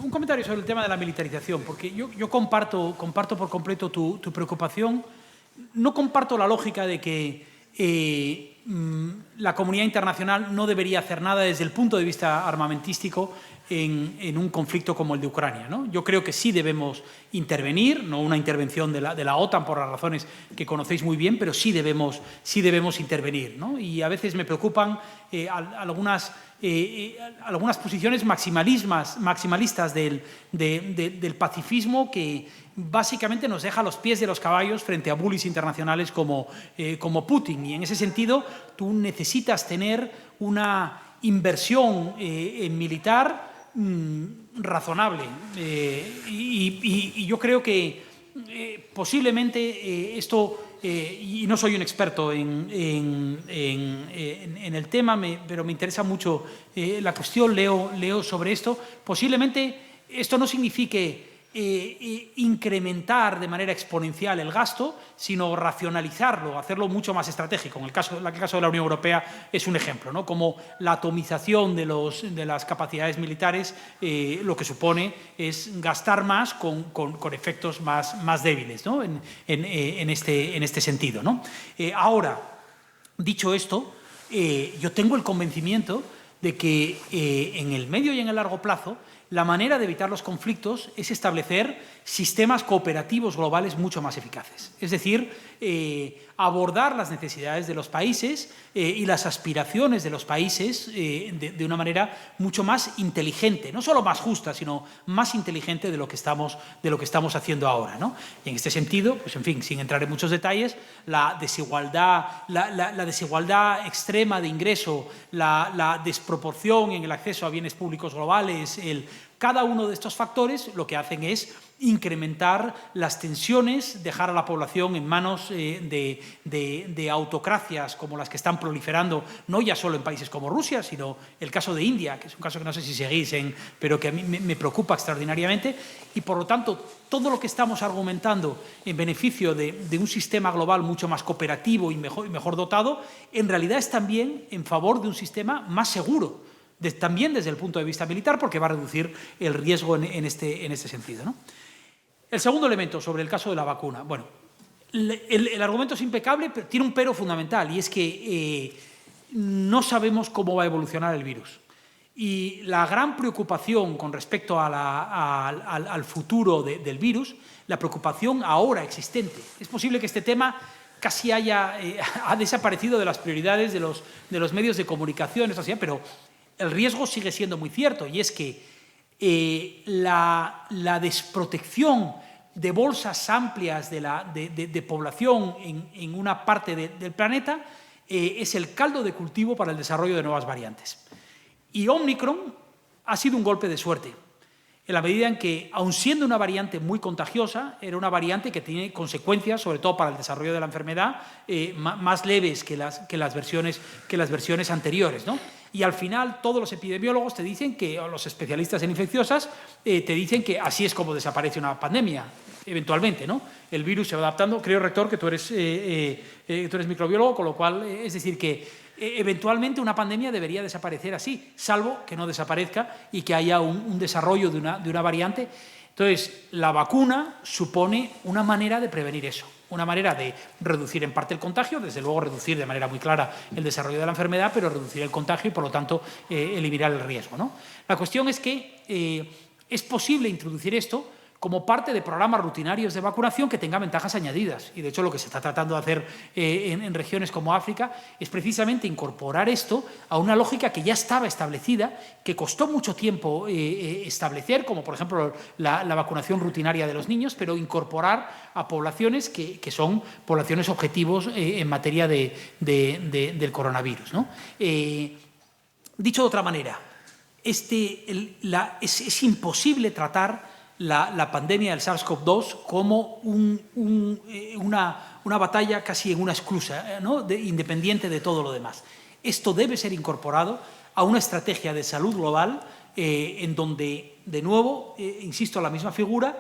un comentario sobre el tema de la militarización, porque yo comparto por completo tu preocupación. No comparto la lógica de que la comunidad internacional no debería hacer nada desde el punto de vista armamentístico en un conflicto como el de Ucrania, ¿no? Yo creo que sí debemos intervenir, no una intervención de la OTAN por las razones que conocéis muy bien, pero sí debemos intervenir, ¿no? Y a veces me preocupan algunas posiciones maximalistas del pacifismo, que básicamente nos deja a los pies de los caballos frente a bullies internacionales como Putin. Y en ese sentido, tú necesitas tener una inversión militar razonable. Y yo creo que posiblemente esto, y no soy un experto en el tema, pero me interesa mucho la cuestión, leo sobre esto, posiblemente esto no signifique incrementar de manera exponencial el gasto, sino racionalizarlo, hacerlo mucho más estratégico. En el caso de la Unión Europea es un ejemplo, ¿no? Como la atomización de las capacidades militares lo que supone es gastar más con efectos más débiles, ¿no? en este sentido, ¿no? Ahora, dicho esto, yo tengo el convencimiento de que en el medio y en el largo plazo la manera de evitar los conflictos es establecer sistemas cooperativos globales mucho más eficaces. Es decir, abordar las necesidades de los países y las aspiraciones de los países de una manera mucho más inteligente, no solo más justa, sino más inteligente de lo que estamos haciendo ahora, ¿no? Y en este sentido, pues en fin, sin entrar en muchos detalles, la desigualdad extrema de ingreso, la desproporción en el acceso a bienes públicos globales, cada uno de estos factores lo que hacen es incrementar las tensiones, dejar a la población en manos de autocracias como las que están proliferando, no ya solo en países como Rusia, sino el caso de India, que es un caso que no sé si seguís, pero que a mí me preocupa extraordinariamente, y por lo tanto todo lo que estamos argumentando en beneficio de un sistema global mucho más cooperativo y mejor dotado, en realidad es también en favor de un sistema más seguro, también desde el punto de vista militar, porque va a reducir el riesgo en este sentido, ¿no? El segundo elemento sobre el caso de la vacuna. Bueno, el argumento es impecable, pero tiene un pero fundamental, y es que no sabemos cómo va a evolucionar el virus. Y la gran preocupación con respecto al futuro del virus, la preocupación ahora existente. Es posible que este tema casi ha desaparecido de las prioridades de los medios de comunicación, pero el riesgo sigue siendo muy cierto, y es que la desprotección de bolsas amplias de población en una parte del planeta es el caldo de cultivo para el desarrollo de nuevas variantes. Y Omicron ha sido un golpe de suerte, en la medida en que, aun siendo una variante muy contagiosa, era una variante que tiene consecuencias, sobre todo para el desarrollo de la enfermedad, más leves que las versiones anteriores, ¿no? Y al final todos los epidemiólogos te dicen que, o los especialistas en infecciosas, te dicen que así es como desaparece una pandemia, eventualmente, ¿no? El virus se va adaptando. Creo, rector, que tú eres microbiólogo, con lo cual, es decir, que eventualmente una pandemia debería desaparecer así, salvo que no desaparezca y que haya un desarrollo de una variante. Entonces, la vacuna supone una manera de prevenir eso, una manera de reducir en parte el contagio, desde luego reducir de manera muy clara el desarrollo de la enfermedad, pero reducir el contagio y, por lo tanto, eliminar el riesgo, ¿no? La cuestión es que es posible introducir esto como parte de programas rutinarios de vacunación que tengan ventajas añadidas. Y, de hecho, lo que se está tratando de hacer en regiones como África es precisamente incorporar esto a una lógica que ya estaba establecida, que costó mucho tiempo establecer, como, por ejemplo, la vacunación rutinaria de los niños, pero incorporar a poblaciones que son poblaciones objetivos en materia del coronavirus, ¿no? Dicho de otra manera, es imposible tratar la pandemia del SARS-CoV-2 como una batalla casi en una esclusa, ¿no? Independiente de todo lo demás. Esto debe ser incorporado a una estrategia de salud global en donde, de nuevo, insisto, la misma figura,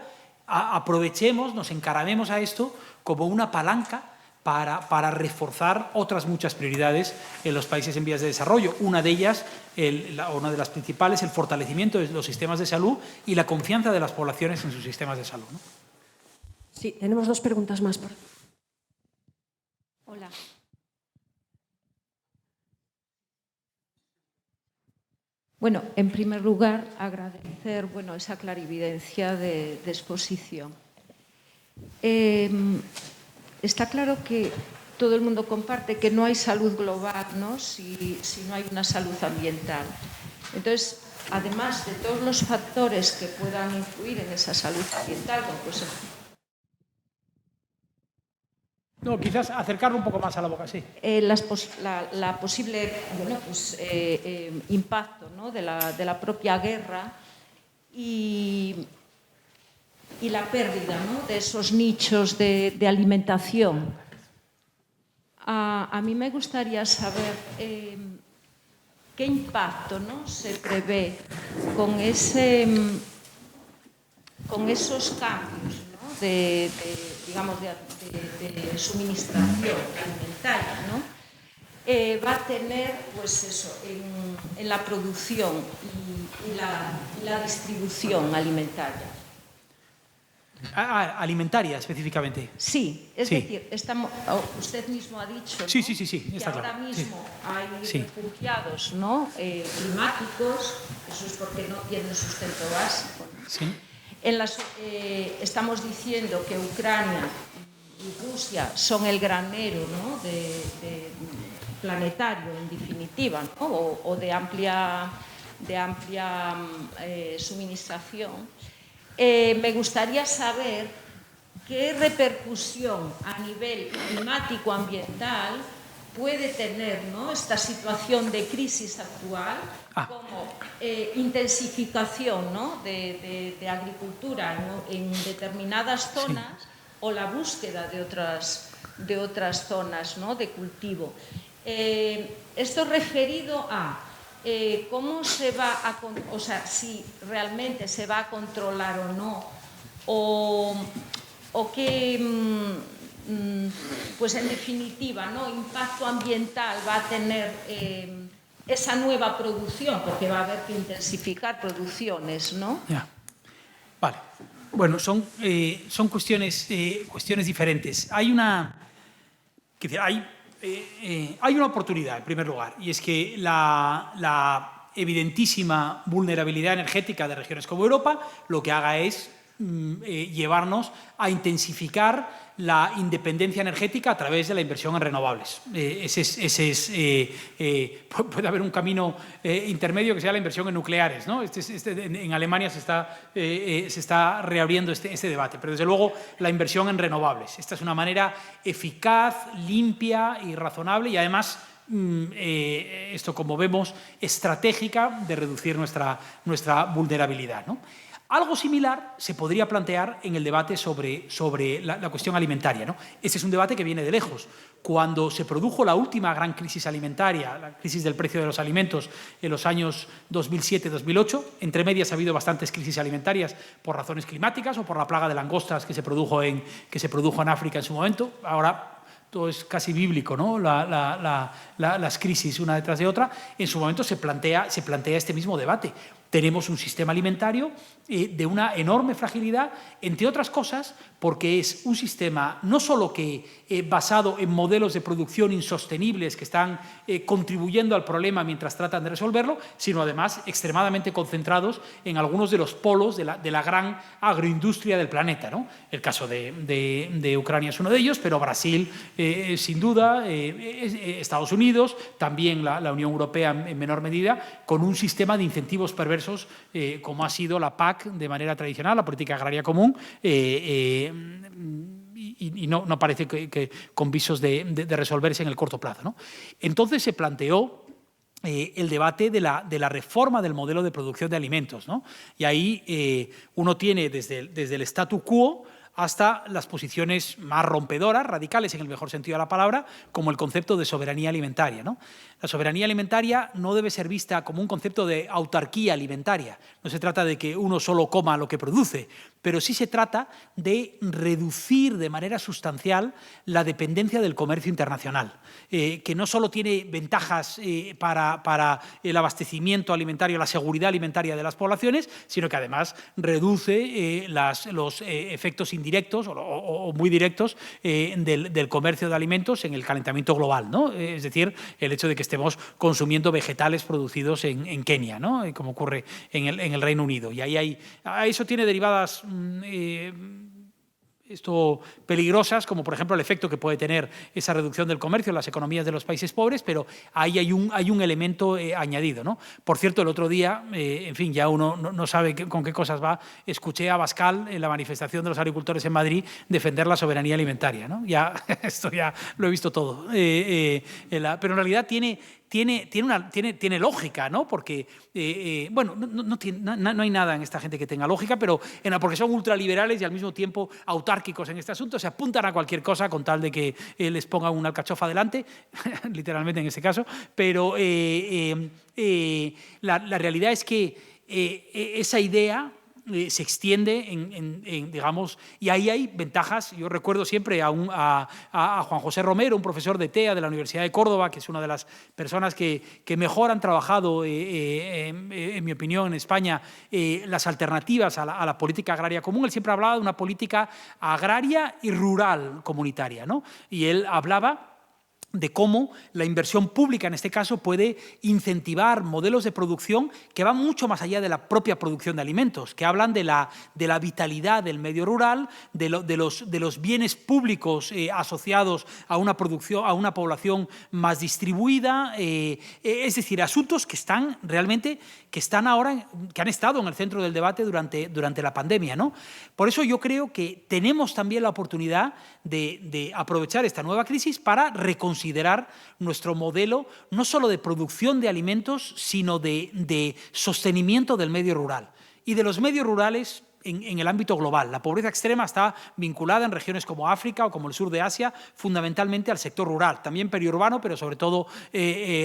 aprovechemos, nos encaramemos a esto como una palanca para reforzar otras muchas prioridades en los países en vías de desarrollo. Una de ellas, una de las principales, el fortalecimiento de los sistemas de salud y la confianza de las poblaciones en sus sistemas de salud, ¿no? Sí, tenemos dos preguntas más. Hola. Bueno, en primer lugar, agradecer esa clarividencia de exposición. Está claro que todo el mundo comparte que no hay salud global, ¿no? Si no hay una salud ambiental. Entonces, además de todos los factores que puedan influir en esa salud ambiental, pues... No, quizás acercarlo un poco más a la boca, sí. La posible impacto, ¿no? de la propia guerra y la pérdida, ¿no? de esos nichos de alimentación. A mí me gustaría saber qué impacto, ¿no? se prevé con esos cambios, ¿no? de suministración alimentaria, ¿no? Va a tener en la producción y la distribución alimentaria. Alimentaria, específicamente. Sí, es Sí. decir, usted mismo ha dicho, ¿no? Sí, que está ahora claro. mismo hay Sí. refugiados, ¿no? Climáticos, eso es porque no tienen sustento básico. Sí. Estamos diciendo que Ucrania y Rusia son el granero, ¿no? de planetario, en definitiva, ¿no? o de amplia suministración. Me gustaría saber qué repercusión a nivel climático-ambiental puede tener, ¿no? esta situación de crisis actual como intensificación, ¿no? de agricultura en determinadas zonas, sí, o la búsqueda de otras zonas, ¿no? de cultivo. Esto referido a cómo se va a, o sea, si realmente se va a controlar o no, o qué, pues en definitiva, ¿no? impacto ambiental va a tener esa nueva producción, porque va a haber que intensificar producciones, ¿no? Ya. Vale. Bueno, son cuestiones diferentes. Hay una oportunidad, en primer lugar, y es que la evidentísima vulnerabilidad energética de regiones como Europa lo que haga es llevarnos a intensificar la independencia energética a través de la inversión en renovables. Puede haber un camino intermedio que sea la inversión en nucleares, ¿no? En Alemania se está reabriendo este debate, pero desde luego la inversión en renovables. Esta es una manera eficaz, limpia y razonable y además esto, como vemos, estratégica de reducir nuestra vulnerabilidad, ¿no? Algo similar se podría plantear en el debate sobre la cuestión alimentaria, ¿no? Este es un debate que viene de lejos. Cuando se produjo la última gran crisis alimentaria, la crisis del precio de los alimentos en los años 2007-2008, entre medias ha habido bastantes crisis alimentarias por razones climáticas o por la plaga de langostas que se produjo en África en su momento. Ahora todo es casi bíblico, ¿no? Las crisis una detrás de otra. En su momento se plantea este mismo debate. Tenemos un sistema alimentario de una enorme fragilidad, entre otras cosas, porque es un sistema no solo que basado en modelos de producción insostenibles que están contribuyendo al problema mientras tratan de resolverlo, sino además extremadamente concentrados en algunos de los polos de la gran agroindustria del planeta, ¿no? El caso de Ucrania es uno de ellos, pero Brasil, sin duda, Estados Unidos, también la Unión Europea en menor medida, con un sistema de incentivos perversos como ha sido la PAC de manera tradicional, la política agraria común, y no parece que con visos de resolverse en el corto plazo, ¿no? Entonces se planteó el debate de la reforma del modelo de producción de alimentos, ¿no? Y ahí uno tiene desde el statu quo hasta las posiciones más rompedoras, radicales en el mejor sentido de la palabra, como el concepto de soberanía alimentaria, ¿no? La soberanía alimentaria no debe ser vista como un concepto de autarquía alimentaria. No se trata de que uno solo coma lo que produce, pero sí se trata de reducir de manera sustancial la dependencia del comercio internacional, que no solo tiene ventajas para el abastecimiento alimentario, la seguridad alimentaria de las poblaciones, sino que además reduce los efectos indirectos o muy directos del comercio de alimentos en el calentamiento global, ¿no? Es decir, el hecho de que estemos consumiendo vegetales producidos en Kenia, ¿no? Como ocurre en el Reino Unido. Y ahí eso tiene derivadas peligrosas, como por ejemplo el efecto que puede tener esa reducción del comercio en las economías de los países pobres, pero ahí hay un elemento añadido, ¿no? Por cierto, el otro día, en fin, ya uno no sabe con qué cosas va, escuché a Abascal en la manifestación de los agricultores en Madrid defender la soberanía alimentaria, ¿no? Esto ya lo he visto todo. Pero en realidad tiene lógica, ¿no? Porque, bueno, no hay nada en esta gente que tenga lógica, pero porque son ultraliberales y al mismo tiempo autárquicos en este asunto, se apuntan a cualquier cosa con tal de que les pongan una alcachofa delante, literalmente en este caso, pero la realidad es que esa idea se extiende digamos, y ahí hay ventajas. Yo recuerdo siempre a Juan José Romero, un profesor de TEA de la Universidad de Córdoba, que es una de las personas que mejor han trabajado, en mi opinión, en España, las alternativas a la política agraria común. Él siempre hablaba de una política agraria y rural comunitaria, ¿no? Y él hablaba de cómo la inversión pública, en este caso, puede incentivar modelos de producción que van mucho más allá de la propia producción de alimentos, que hablan de la vitalidad del medio rural, de los bienes públicos asociados a una producción, a una población más distribuida, es decir, asuntos que están realmente, que han estado en el centro del debate durante la pandemia, ¿no? Por eso yo creo que tenemos también la oportunidad de aprovechar esta nueva crisis para reconsiderar nuestro modelo, no solo de producción de alimentos, sino de sostenimiento del medio rural y de los medios rurales en el ámbito global. La pobreza extrema está vinculada en regiones como África o como el sur de Asia, fundamentalmente al sector rural, también periurbano, pero sobre todo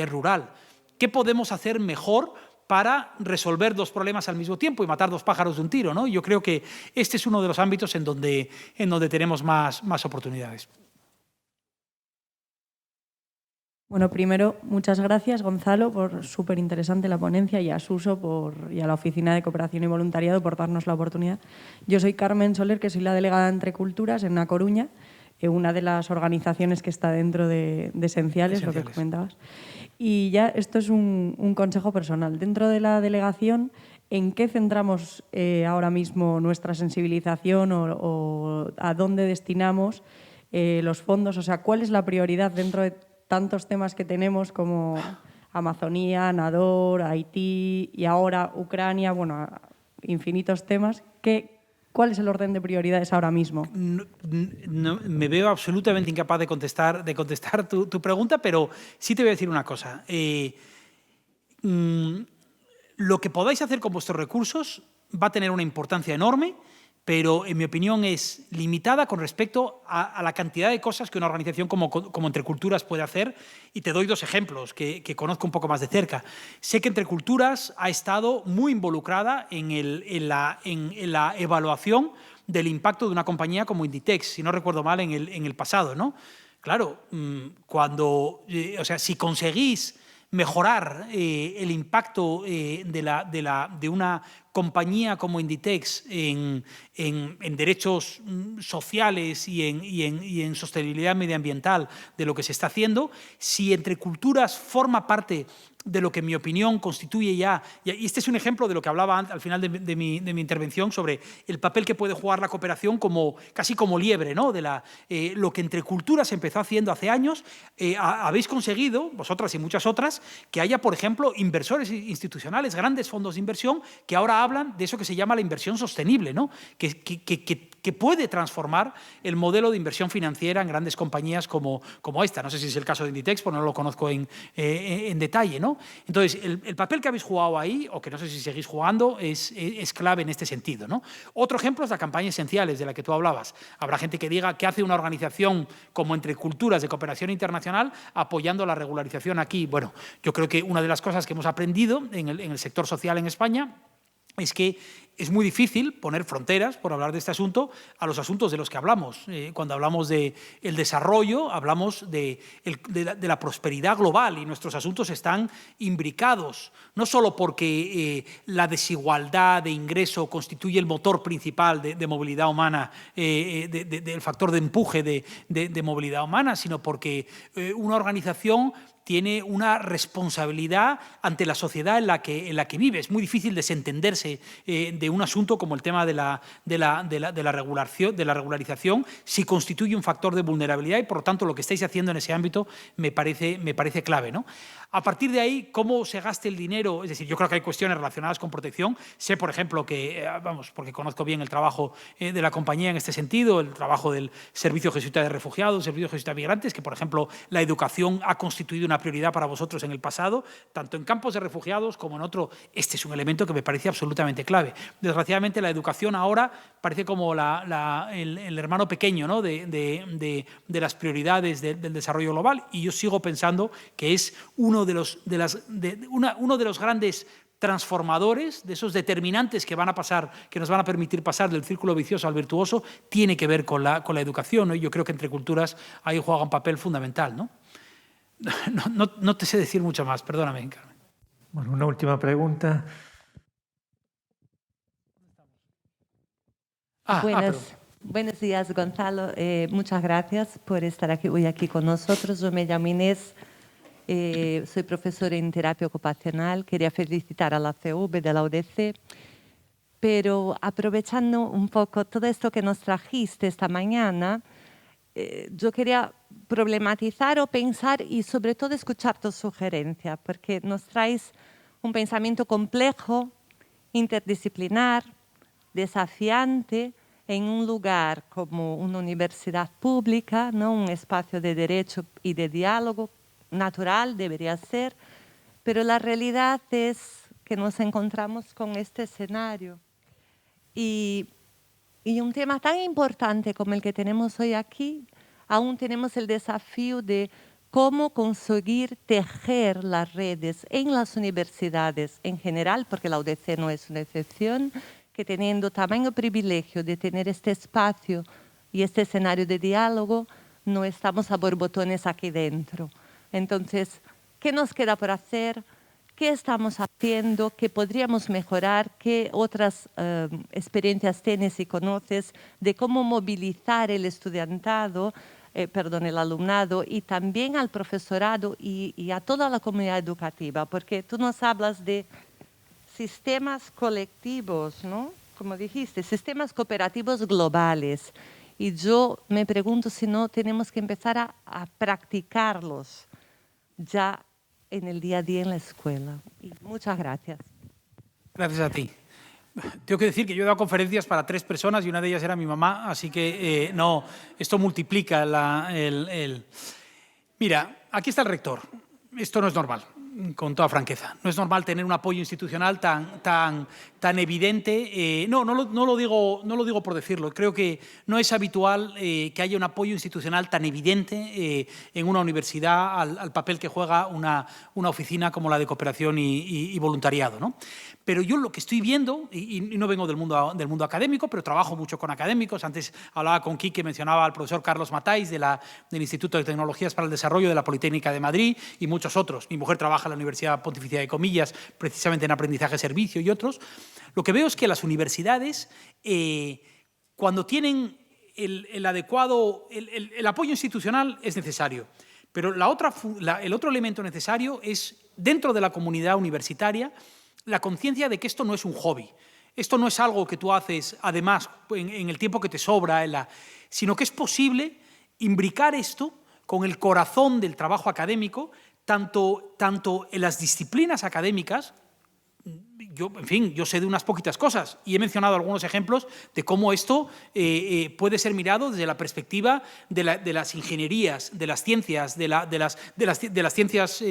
rural. ¿Qué podemos hacer mejor para resolver dos problemas al mismo tiempo y matar dos pájaros de un tiro, ¿no? Yo creo que este es uno de los ámbitos en donde tenemos más oportunidades. Bueno, primero, muchas gracias, Gonzalo, por súper interesante la ponencia, y a Suso y a la Oficina de Cooperación y Voluntariado por darnos la oportunidad. Yo soy Carmen Soler, que soy la delegada de Entre Culturas en A Coruña, una de las organizaciones que está dentro de Esenciales, lo que comentabas. Y ya esto es un consejo personal. Dentro de la delegación, ¿en qué centramos ahora mismo nuestra sensibilización o a dónde destinamos los fondos? O sea, ¿cuál es la prioridad dentro de tantos temas que tenemos como Amazonía, Nador, Haití y ahora Ucrania, bueno, infinitos temas? ¿Cuál es el orden de prioridades ahora mismo? No, me veo absolutamente incapaz de contestar tu pregunta, pero sí te voy a decir una cosa. Lo que podáis hacer con vuestros recursos va a tener una importancia enorme, pero en mi opinión es limitada con respecto a la cantidad de cosas que una organización como Entre Culturas puede hacer. Y te doy dos ejemplos que conozco un poco más de cerca. Sé que Entre Culturas ha estado muy involucrada en la evaluación del impacto de una compañía como Inditex, si no recuerdo mal, en el pasado, ¿no? Claro, si conseguís mejorar el impacto de una compañía como Inditex en derechos sociales y en sostenibilidad medioambiental de lo que se está haciendo, si Entre Culturas forma parte de lo que en mi opinión constituye y este es un ejemplo de lo que hablaba al final de mi intervención sobre el papel que puede jugar la cooperación casi como liebre, ¿no? Lo que Entre Culturas empezó haciendo hace años, habéis conseguido, vosotras y muchas otras, que haya, por ejemplo, inversores institucionales, grandes fondos de inversión, que ahora hablan de eso que se llama la inversión sostenible, ¿no? Que puede transformar el modelo de inversión financiera en grandes compañías como esta. No sé si es el caso de Inditex, porque no lo conozco en detalle, ¿no? Entonces, el papel que habéis jugado ahí, o que no sé si seguís jugando, es clave en este sentido, ¿no? Otro ejemplo es la campaña Esenciales, de la que tú hablabas. Habrá gente que diga, ¿qué hace una organización como Entre Culturas de Cooperación Internacional apoyando la regularización aquí? Bueno, yo creo que una de las cosas que hemos aprendido en el sector social en España es que es muy difícil poner fronteras, por hablar de este asunto, a los asuntos de los que hablamos. Cuando hablamos del desarrollo, hablamos de la prosperidad global, y nuestros asuntos están imbricados, no solo porque la desigualdad de ingreso constituye el motor principal de movilidad humana, del factor de empuje de movilidad humana, sino porque una organización tiene una responsabilidad ante la sociedad en la que vive. Es muy difícil desentenderse de un asunto como el tema de la regularización si constituye un factor de vulnerabilidad, y por lo tanto lo que estáis haciendo en ese ámbito me parece clave, ¿no? A partir de ahí, cómo se gaste el dinero, es decir, yo creo que hay cuestiones relacionadas con protección. Sé, por ejemplo, que, porque conozco bien el trabajo de la compañía en este sentido, el trabajo del Servicio Jesuita de Refugiados, Servicio Jesuita de Migrantes, que, por ejemplo, la educación ha constituido una prioridad para vosotros en el pasado, tanto en campos de refugiados como en otro. Este es un elemento que me parece absolutamente clave. Desgraciadamente, la educación ahora parece como el hermano pequeño, ¿no? de las prioridades del desarrollo global, y yo sigo pensando que es uno de los grandes transformadores, de esos determinantes que van a pasar, que nos van a permitir pasar del círculo vicioso al virtuoso, tiene que ver con la educación, ¿no? Y yo creo que entre culturas ahí juega un papel fundamental, ¿no? No te sé decir mucho más, perdóname, Carmen. Bueno, una última pregunta. Buenos días, Gonzalo. Muchas gracias por estar hoy aquí con nosotros. Yo me llamo Inés, soy profesora en terapia ocupacional. Quería felicitar a la CV de la UDC, pero aprovechando un poco todo esto que nos trajiste esta mañana, yo quería problematizar o pensar y sobre todo escuchar tu sugerencia, porque nos traes un pensamiento complejo, interdisciplinar, desafiante, en un lugar como una universidad pública, ¿no? Un espacio de derecho y de diálogo natural debería ser, pero la realidad es que nos encontramos con este escenario. Y un tema tan importante como el que tenemos hoy aquí, aún tenemos el desafío de cómo conseguir tejer las redes en las universidades en general, porque la UDC no es una excepción, que teniendo tamaño privilegio de tener este espacio y este escenario de diálogo, no estamos a borbotones aquí dentro. Entonces, ¿qué nos queda por hacer? ¿Qué estamos haciendo? ¿Qué podríamos mejorar? ¿Qué otras experiencias tienes y conoces de cómo movilizar el estudiantado, el alumnado y también al profesorado y a toda la comunidad educativa? Porque tú nos hablas de sistemas colectivos, ¿no? Como dijiste, sistemas cooperativos globales. Y yo me pregunto si no tenemos que empezar a practicarlos ya en el día a día en la escuela. Y muchas gracias. Gracias a ti. Tengo que decir que yo he dado conferencias para 3 personas y una de ellas era mi mamá, así que no, esto multiplica Mira, aquí está el rector. Esto no es normal, con toda franqueza. No es normal tener un apoyo institucional tan evidente. No lo digo por decirlo. Creo que no es habitual que haya un apoyo institucional tan evidente en una universidad al papel que juega una oficina como la de cooperación y voluntariado, ¿no? Pero yo lo que estoy viendo, y no vengo del mundo académico, pero trabajo mucho con académicos. Antes hablaba con Quique, mencionaba al profesor Carlos Matáis del Instituto de Tecnologías para el Desarrollo de la Politécnica de Madrid y muchos otros. Mi mujer trabaja en la Universidad Pontificia de Comillas, precisamente en aprendizaje-servicio y otros. Lo que veo es que las universidades, cuando tienen el adecuado, el apoyo institucional es necesario, pero el otro elemento necesario es, dentro de la comunidad universitaria, la conciencia de que esto no es un hobby. Esto no es algo que tú haces, además, en el tiempo que te sobra, sino que es posible imbricar esto con el corazón del trabajo académico, tanto en las disciplinas académicas. Yo sé de unas poquitas cosas y he mencionado algunos ejemplos de cómo esto puede ser mirado desde la perspectiva de las ingenierías, de las ciencias, de las ciencias,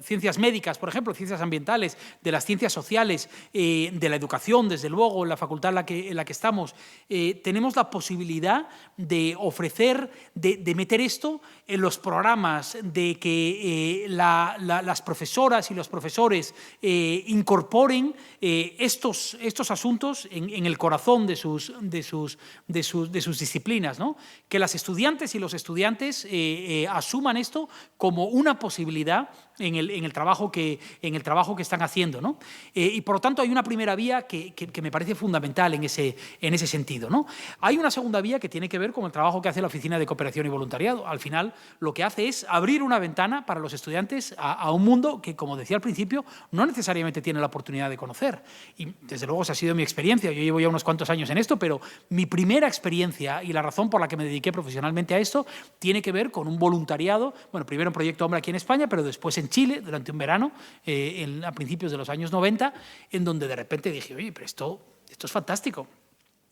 ciencias médicas, por ejemplo, ciencias ambientales, de las ciencias sociales, de la educación, desde luego, en la facultad en la que estamos. Tenemos la posibilidad de ofrecer, de meter esto en los programas, de que las profesoras y los profesores incorporen estos asuntos en el corazón de sus disciplinas, ¿no? Que las estudiantes y los estudiantes asuman esto como una posibilidad en el trabajo que están haciendo, ¿no? Y por lo tanto hay una primera vía que me parece fundamental en ese sentido, ¿no? Hay una segunda vía que tiene que ver con el trabajo que hace la Oficina de Cooperación y Voluntariado. Al final lo que hace es abrir una ventana para los estudiantes a un mundo que, como decía al principio, no necesariamente tiene la oportunidad de conocer. Y desde luego esa ha sido mi experiencia. Yo llevo ya unos cuantos años en esto, pero mi primera experiencia y la razón por la que me dediqué profesionalmente a esto tiene que ver con un voluntariado, bueno, primero en Proyecto Hombre aquí en España, pero después en Chile, durante un verano, a principios de los años 90, en donde de repente dije, oye, pero esto es fantástico.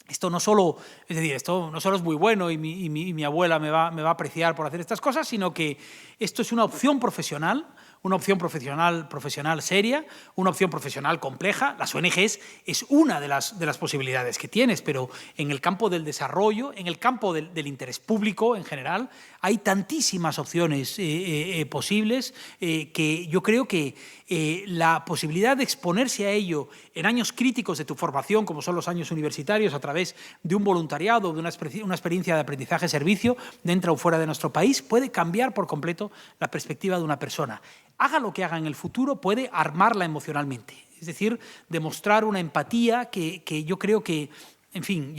Esto no solo es muy bueno y mi abuela me va a apreciar por hacer estas cosas, sino que esto es una opción profesional, una opción profesional seria, una opción profesional compleja. Las ONGs es una de las posibilidades que tienes, pero en el campo del desarrollo, en el campo del interés público en general, hay tantísimas opciones posibles que yo creo que la posibilidad de exponerse a ello en años críticos de tu formación, como son los años universitarios, a través de un voluntariado, de una experiencia de aprendizaje-servicio dentro o fuera de nuestro país, puede cambiar por completo la perspectiva de una persona. Haga lo que haga en el futuro, puede armarla emocionalmente. Es decir, demostrar una empatía que yo creo que, en fin,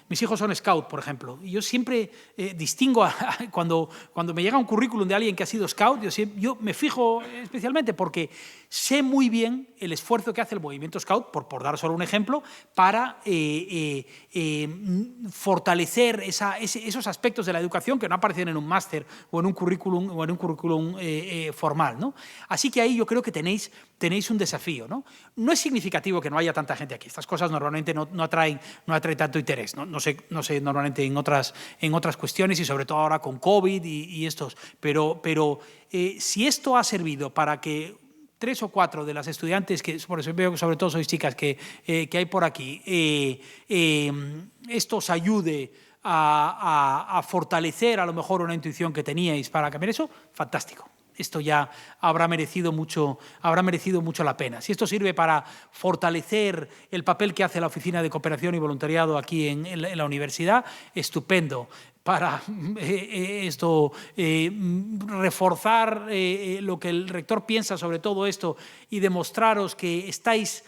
mis hijos son scout, por ejemplo, y yo siempre distingo cuando me llega un currículum de alguien que ha sido scout, yo me fijo especialmente porque sé muy bien el esfuerzo que hace el movimiento scout, por dar solo un ejemplo, para fortalecer esos aspectos de la educación que no aparecen en un máster o en un currículum formal, ¿no? Así que ahí yo creo que tenéis un desafío, ¿no? No es significativo que no haya tanta gente aquí. Estas cosas normalmente no atraen tanto interés, ¿no? No sé normalmente en otras cuestiones y sobre todo ahora con COVID y estos. Pero si esto ha servido para que 3 o 4 de las estudiantes, que por eso veo que sobre todo sois chicas que hay por aquí, esto os ayude a fortalecer a lo mejor una intuición que teníais para cambiar eso, fantástico. Esto ya habrá merecido mucho la pena. Si esto sirve para fortalecer el papel que hace la Oficina de Cooperación y Voluntariado aquí en la universidad, estupendo. Para reforzar lo que el rector piensa sobre todo esto y demostraros que estáis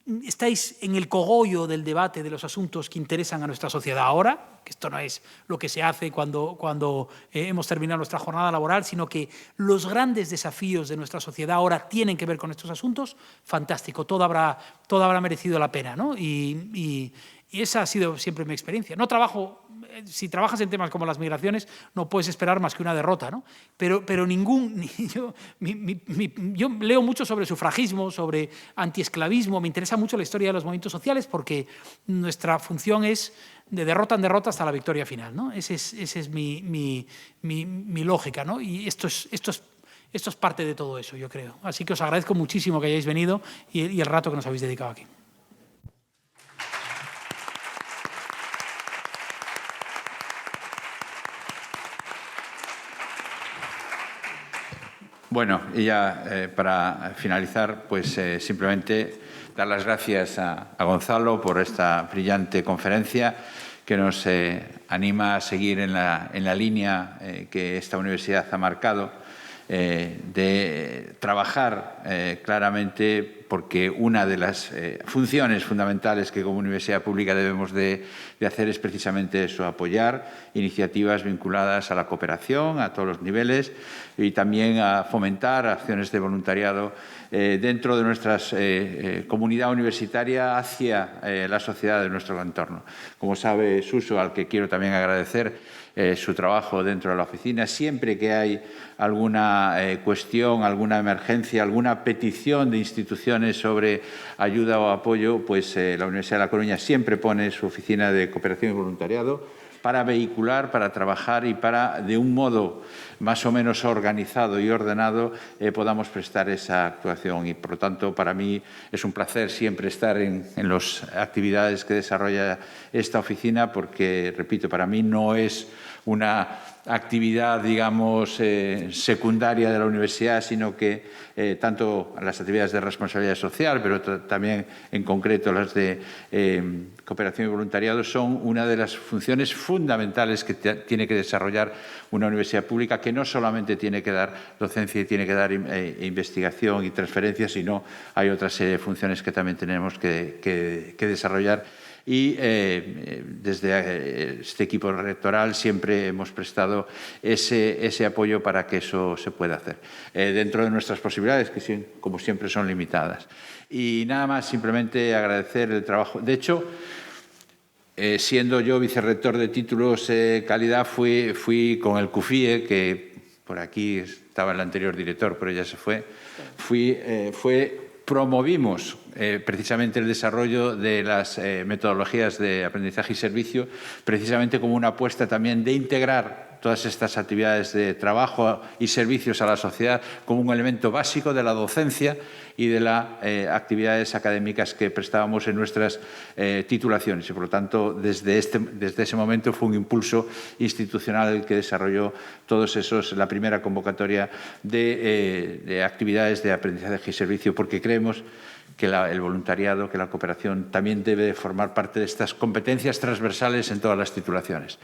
en el cogollo del debate de los asuntos que interesan a nuestra sociedad ahora, que esto no es lo que se hace cuando hemos terminado nuestra jornada laboral, sino que los grandes desafíos de nuestra sociedad ahora tienen que ver con estos asuntos, fantástico, todo habrá merecido la pena, ¿no? Y esa ha sido siempre mi experiencia. Si trabajas en temas como las migraciones, no puedes esperar más que una derrota, ¿no? Pero yo leo mucho sobre sufragismo, sobre antiesclavismo, me interesa mucho la historia de los movimientos sociales porque nuestra función es de derrota en derrota hasta la victoria final, ¿no? Esa es mi lógica, ¿no? Y esto es parte de todo eso, yo creo. Así que os agradezco muchísimo que hayáis venido y el rato que nos habéis dedicado aquí. Bueno, y ya para finalizar, pues simplemente dar las gracias a Gonzalo por esta brillante conferencia que nos anima a seguir en la línea que esta universidad ha marcado de trabajar claramente porque una de las funciones fundamentales que como universidad pública debemos de hacer es precisamente eso, apoyar iniciativas vinculadas a la cooperación a todos los niveles y también a fomentar acciones de voluntariado dentro de nuestra comunidad universitaria hacia la sociedad de nuestro entorno. Como sabe Suso, al que quiero también agradecer su trabajo dentro de la oficina, siempre que hay alguna cuestión, alguna emergencia, alguna petición de instituciones sobre ayuda o apoyo, pues la Universidad de La Coruña siempre pone su oficina de cooperación y voluntariado para vehicular, para trabajar y para, de un modo más o menos organizado y ordenado, podamos prestar esa actuación. Y, por lo tanto, para mí es un placer siempre estar en las actividades que desarrolla esta oficina porque, repito, para mí no es una actividad, digamos, secundaria de la universidad, sino que tanto las actividades de responsabilidad social, pero también en concreto las de cooperación y voluntariado, son una de las funciones fundamentales que tiene que desarrollar una universidad pública, que no solamente tiene que dar docencia y tiene que dar investigación y transferencia, sino hay otra serie de funciones que también tenemos que desarrollar. Y desde este equipo rectoral siempre hemos prestado ese apoyo para que eso se pueda hacer, dentro de nuestras posibilidades, que como siempre son limitadas. Y nada más, simplemente agradecer el trabajo. De hecho, siendo yo vicerrector de títulos calidad, fui con el CUFIE, que por aquí estaba el anterior director, pero ya se fue, promovimos precisamente el desarrollo de las metodologías de aprendizaje y servicio, precisamente como una apuesta también de integrar todas estas actividades de trabajo y servicios a la sociedad como un elemento básico de la docencia y de las actividades académicas que prestábamos en nuestras titulaciones. Y, por lo tanto, desde ese momento fue un impulso institucional el que desarrolló todos esos, la primera convocatoria de actividades de aprendizaje y servicio, porque creemos que el voluntariado, que la cooperación también debe formar parte de estas competencias transversales en todas las titulaciones.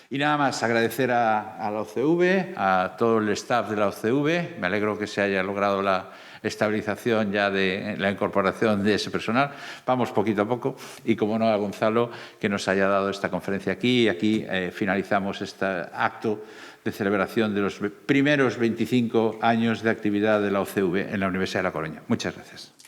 Y nada más, agradecer a la OCV, a todo el staff de la OCV. Me alegro que se haya logrado la estabilización ya de la incorporación de ese personal. Vamos poquito a poco y, como no, a Gonzalo, que nos haya dado esta conferencia aquí. Y aquí finalizamos este acto de celebración de los primeros 25 años de actividad de la OCV en la Universidad de La Coruña. Muchas gracias.